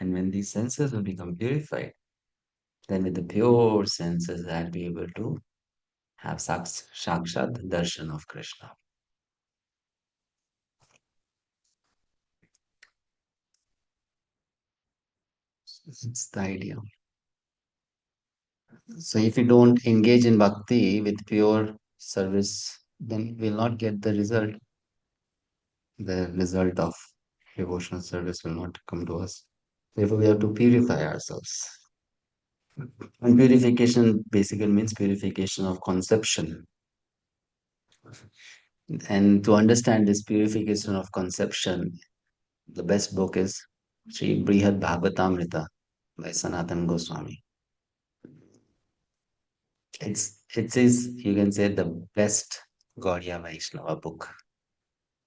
And when these senses will become purified, then with the pure senses I'll be able to have sakshat darshan of Krishna. It's the idea. So if you don't engage in bhakti with pure service, then we will not get the result. The result of devotional service will not come to us. Therefore, we have to purify ourselves. And purification basically means purification of conception. And to understand this purification of conception, the best book is Sri Brihad Bhagavatamrita by Sanatana Goswami. It is, you can say, the best Gaudiya Vaishnava book,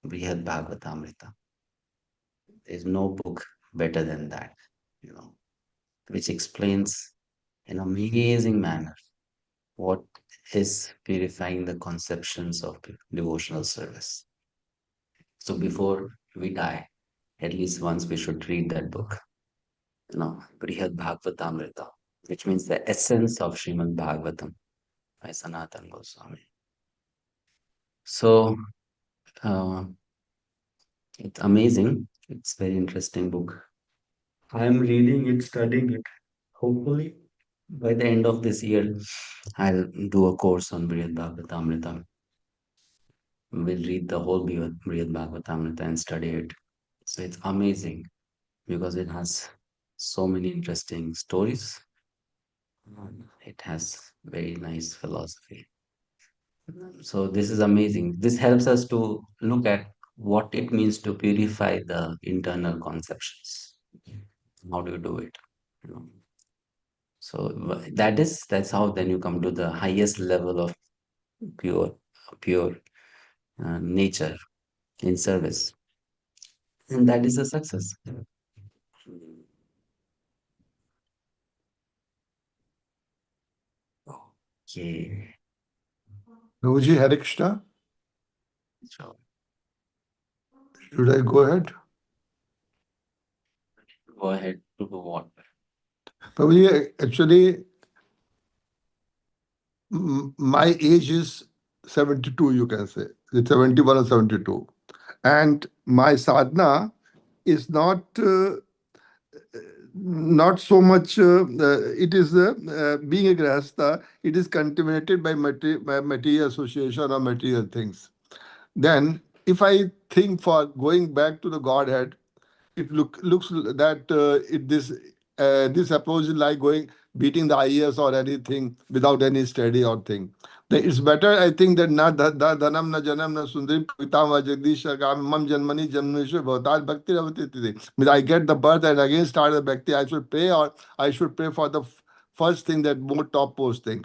Brihad Bhagavatamrita. There's no book better than that, which explains in amazing manner what is purifying the conceptions of devotional service. So before we die, at least once we should read that book, Brihad Bhagavatamrita, which means the essence of Srimad Bhagavatam by Sanatana Goswami. So it's amazing. It's a very interesting book. I'm reading it, studying it. Hopefully, by the end of this year, I'll do a course on Brihad Bhagavatamrita. We'll read the whole Brihad Bhagavatamrita and study it. So it's amazing because it has so many interesting stories It has very nice philosophy. So this is amazing. This helps us to look at what it means to purify the internal conceptions. How do you do it? You know? So that's how then you come to the highest level of pure pure nature in service, and that is a success. Okay. Prabhuji, Hare Krishna. So Should I go ahead? go ahead to the what? Prabhuji, actually, my age is 72, you can say. It's 71 or 72. And my sadhana is not so much, it is being a grahastha, it is contaminated by material association or material things. Then, if I think for going back to the Godhead, it looks that this approach is like going beating the ears or anything without any study or thing. Then it's better, I think, that na dhanam na janam na sundari pitam va jagdish mam janmani janmeshu bhavatar bhakti ravati titi. Means I get the birth and again start the bhakti. I should pray, or I should pray for the first thing, that more topmost thing.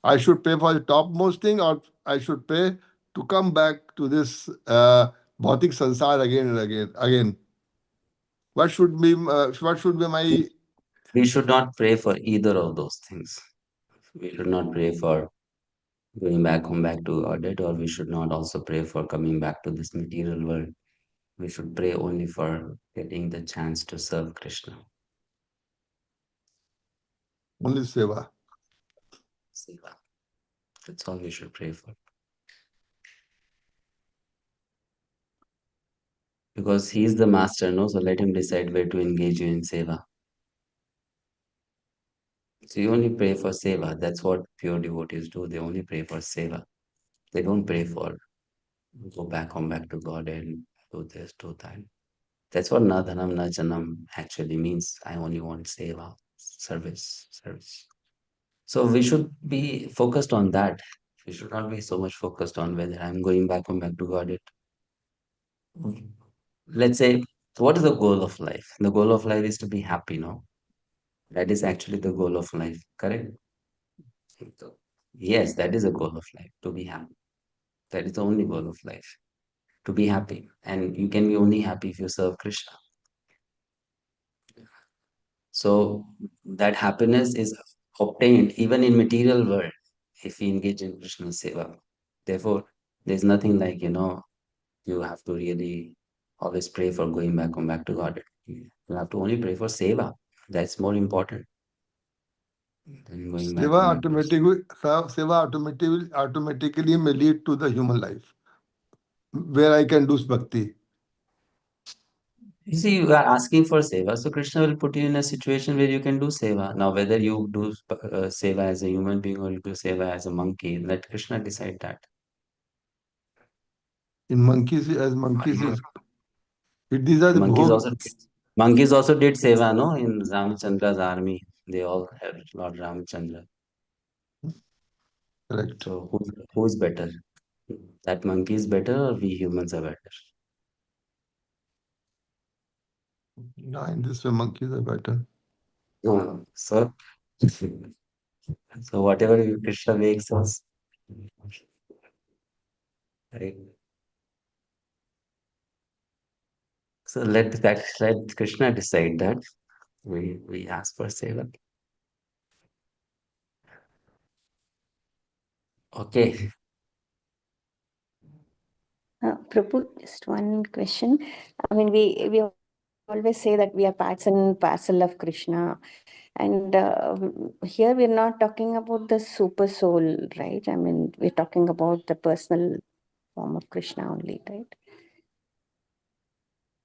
I should pray for the topmost thing, or I should pray to come back to this bhautik sansar again and again. What should be my We should not pray for either of those things. We should not pray for going back home back to Godhead, or we should not also pray for coming back to this material world. We should pray only for getting the chance to serve Krishna. only seva? Seva. That's all we should pray for. Because he is the master, no? So let him decide where to engage you in seva. So you only pray for seva. That's what pure devotees do. They only pray for seva. They don't pray for go back home back to God and do this, do that. That's what na dhanam na janam actually means. I only want seva, service. So we should be focused on that. We should not be so much focused on whether I'm going back home back to God. Let's say, what is the goal of life? The goal of life is to be happy, no? That is actually the goal of life, correct? So, yes, that is a goal of life, to be happy. That is the only goal of life, to be happy. And you can be only happy if you serve Krishna. So that happiness is obtained even in material world if we engage in Krishna seva. Therefore, there's nothing like, you have to really always pray for going back home back to God. You have to only pray for seva. That's more important than going back Seva home back to automatically may lead to the human life, where I can do bhakti. You see, you are asking for seva, so Krishna will put you in a situation where you can do seva. Now, whether you do seva as a human being or you do seva as a monkey, let Krishna decide that. In monkeys, as monkeys is, these are the Monkeys bhog. also monkeys also did seva, no? In Ramachandra's army, they all had Lord Ramachandra. Correct. So who is better? That monkey is better, or we humans are better? No, in this way, monkeys are better. No. So whatever Krishna makes us, right? So let Krishna decide that. We ask for seva. Okay. Prabhu, just one question. I mean, we always say that we are parts and parcel of Krishna. And here we're not talking about the super soul, right? I mean, we're talking about the personal form of Krishna only, right?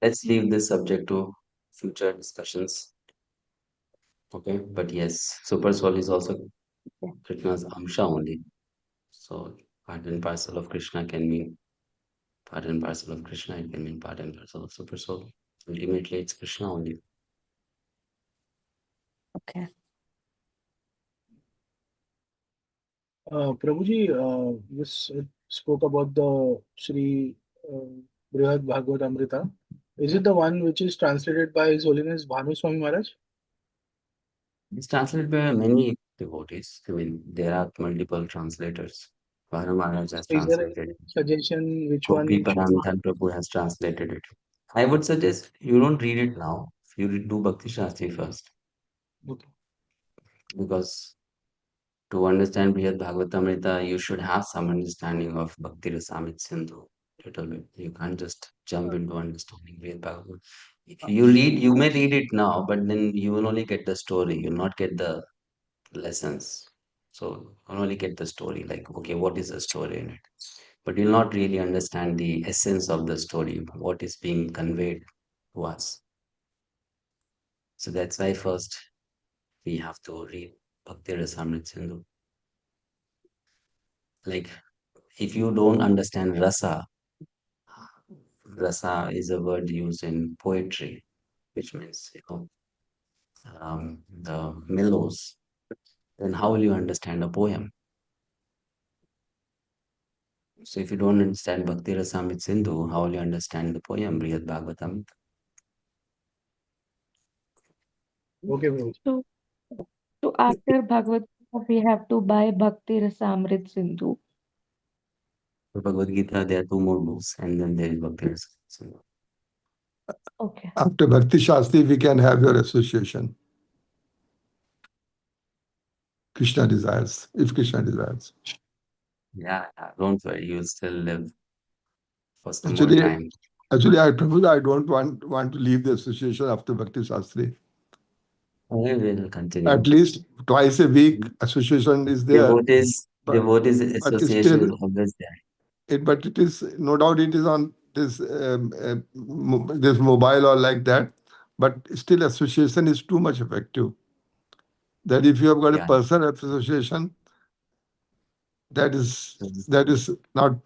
Let's leave this subject to future discussions. Okay. But yes, super soul is also Krishna's amsha only. So part and parcel of Krishna can mean part and parcel of Krishna, it can mean part and parcel of super soul. Ultimately, it's Krishna only. Okay. Prabhuji, spoke about the Sri Brihad Bhagavad-Amrita. Is it the one which is translated by His Holiness Bhanu Swami Maharaj? It's translated by many devotees. I mean, there are multiple translators. Bhanu Maharaj has Is there any translated it. suggestion which one Gopi should Paramdhan Prabhu has translated it. I would suggest you don't read it now. You do Bhakti-sastri first. Okay. Because to understand Brihad Bhagavatamrita, you should have some understanding of Bhakti Rasamrita Sindhu. Little bit. You can't just jump into understanding Brihad Bhagavatam. If you read, you may read it now, but then you will only get the story. You'll not get the lessons. So you'll only get the story, like, okay, what is the story in it? But you'll not really understand the essence of the story, what is being conveyed to us. So that's why first we have to read Bhakti Rasamrita Sindhu. Like, if you don't understand rasa, rasa is a word used in poetry, which means, the mellows, then how will you understand a poem? So if you don't understand Bhakti Rasamrita Sindhu, how will you understand the poem Brihad Bhagavatam? Okay, Prabhuji. So after Bhagavad Gita, we have to buy Bhakti Rasamrit Sindhu. For Bhagavad-Gita, there are two more books, and then there is Bhakti Rasamrita Sindhu. Okay. After Bhakti Shastri, we can have your association. Krishna desires, if Krishna desires. Yeah, don't worry, you'll still live for some more time. Actually, Prabhu, I don't want to leave the association after Bhakti Shastri. We will continue. At least twice a week, association is there. Devotees association is always there. But it is no doubt it is on this this mobile or like that. But still, association is too much effective. That if you have got a personal association, that is not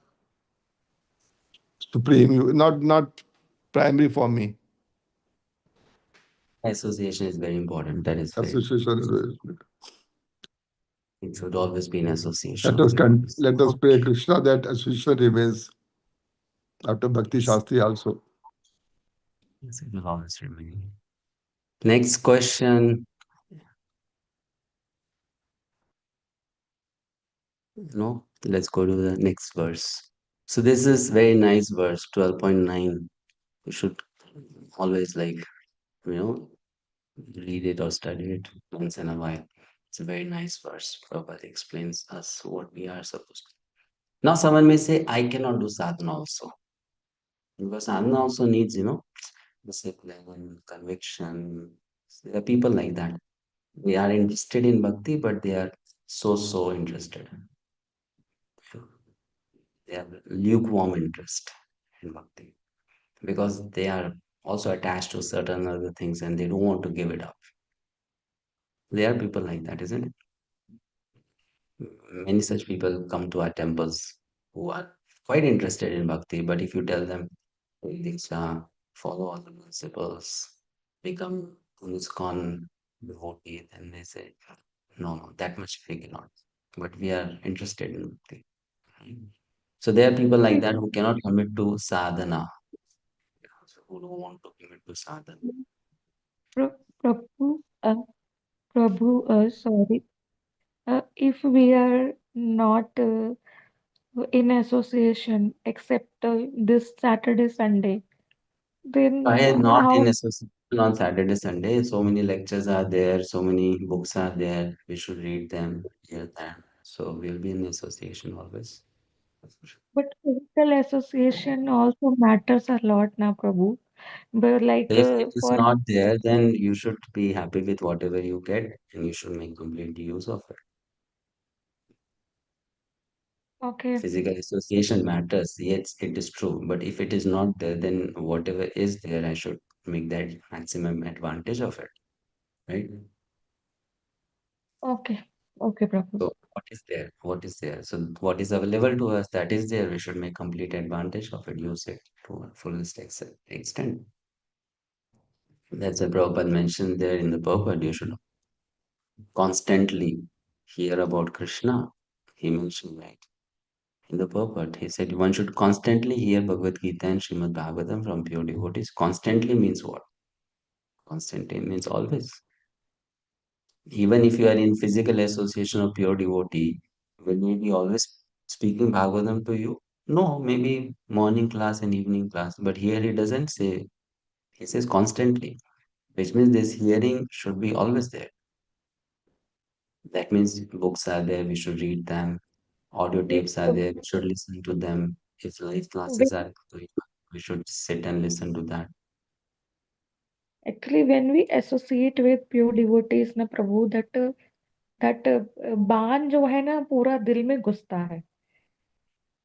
supreme, not primary for me. Association is very important. That is very Association is very important. It should always be an association. Let us pray Krishna that association remains after Bhakti Shastri also. Yes, it will always remain. Next question. No, let's go to the next verse. So this is very nice verse, 12.9. You should always read it or study it once in a while. It's a very nice verse. Prabhupada explains us what we are supposed to. Now someone may say, I cannot do sadhana also. Because sadhana also needs, discipline, conviction. There are people like that. They are interested in bhakti, but they are so interested. They have lukewarm interest in bhakti because they are also attached to certain other things and they don't want to give it up. There are people like that, isn't it? Many such people come to our temples who are quite interested in bhakti, but if you tell them, Diksha, follow all the principles, become an iskcon devotee, then they say, no, that much we cannot. But we are interested in bhakti. So there are people like that who cannot commit to sadhana, who don't want to commit to sadhana. Prabhu, sorry. If we are not in association except this Saturday, Sunday, then I am not how? in association on Saturday, Sunday. So many lectures are there, so many books are there. We should read them, hear them. So we'll be in association always. But physical association also matters a lot now, Prabhu. But like If it is for not there, then you should be happy with whatever you get and you should make complete use of it. okay, Physical association matters. Yes, it is true. But if it is not there, then whatever is there, I should make that maximum advantage of it. Right? okay, Prabhu. So what is there? What is there? So what is available to us, that is there. We should make complete advantage of it, use it to a fullest extent. That's what Prabhupada mentioned there in the Prabhupada. You should constantly hear about Krishna he mentioned, right? In the purport, he said one should constantly hear Bhagavad-Gita and Srimad Bhagavatam from pure devotees. Constantly means what? Constantly means always. Even if you are in physical association of pure devotee, will he be always speaking Bhagavatam to you? No, maybe morning class and evening class. But here he doesn't say, he says constantly, which means this hearing should be always there. That means books are there, we should read them. Audio tapes are there, we should listen to them. If live classes are going on, we should sit and listen to that. Actually, when we associate with pure devotees ना प्रभु, that बाण जो है ना पूरा दिल में घुसता है.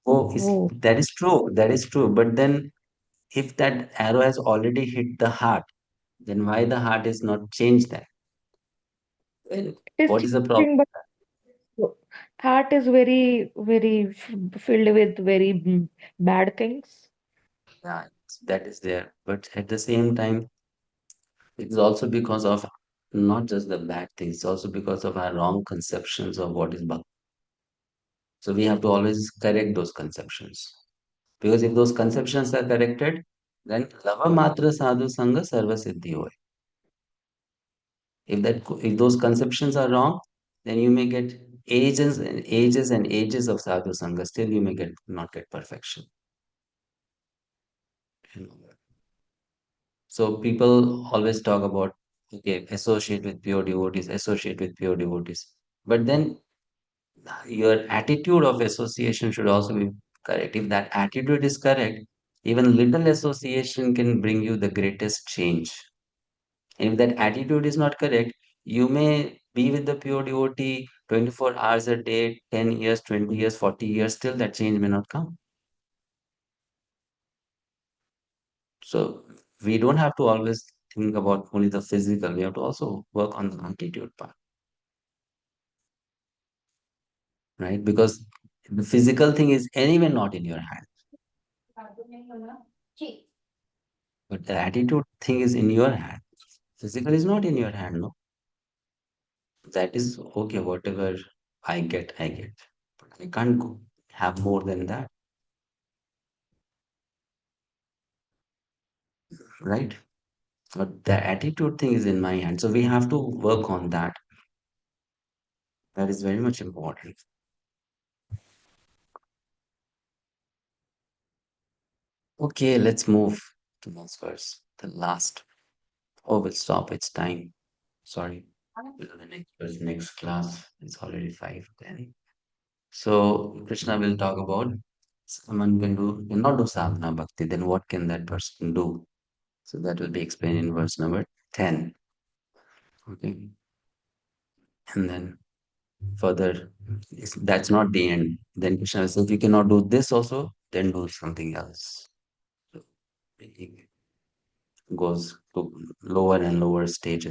Oh, वो that is true. That is true. But then, if that arrow has already hit the heart, then why the heart is not changed then? Well, it is what is the problem? changing, but heart is very filled with very bad things. Yeah, that is there. But at the same time, it is also because of not just the bad things, it's also because of our wrong conceptions of what is bhakti. So we have to always correct those conceptions. Because if those conceptions are corrected, then lava matra sadhu sangha sarva siddhi hoy. If those conceptions are wrong, then you may get ages and ages and ages of sadhu sangha. Still, you may not get perfection. So people always talk about, okay, associate with pure devotees, associate with pure devotees. But then your attitude of association should also be correct. If that attitude is correct, even little association can bring you the greatest change. And if that attitude is not correct, you may be with the pure devotee 24 hours a day, 10 years, 20 years, 40 years, still that change may not come. So we don't have to always think about only the physical, we have to also work on the attitude part, right? Because the physical thing is anyway not in your hand, but the attitude thing is in your hand. Physical is not in your hand, no? That is okay, whatever I get, I get. But I can't have more than that, right? But the attitude thing is in my hand. So we have to work on that. That is very much important. Okay, let's move to next verse. The last. Oh, we'll stop. It's time. Sorry. We'll do the next verse, next class. It's already 5:10. So Krishna will talk about someone cannot do sadhana bhakti. Then what can that person do? So that will be explained in verse number 10. Okay. And then further, that's not the end. Then Krishna says, if you cannot do this also, then do something else. So it goes to lower and lower stages.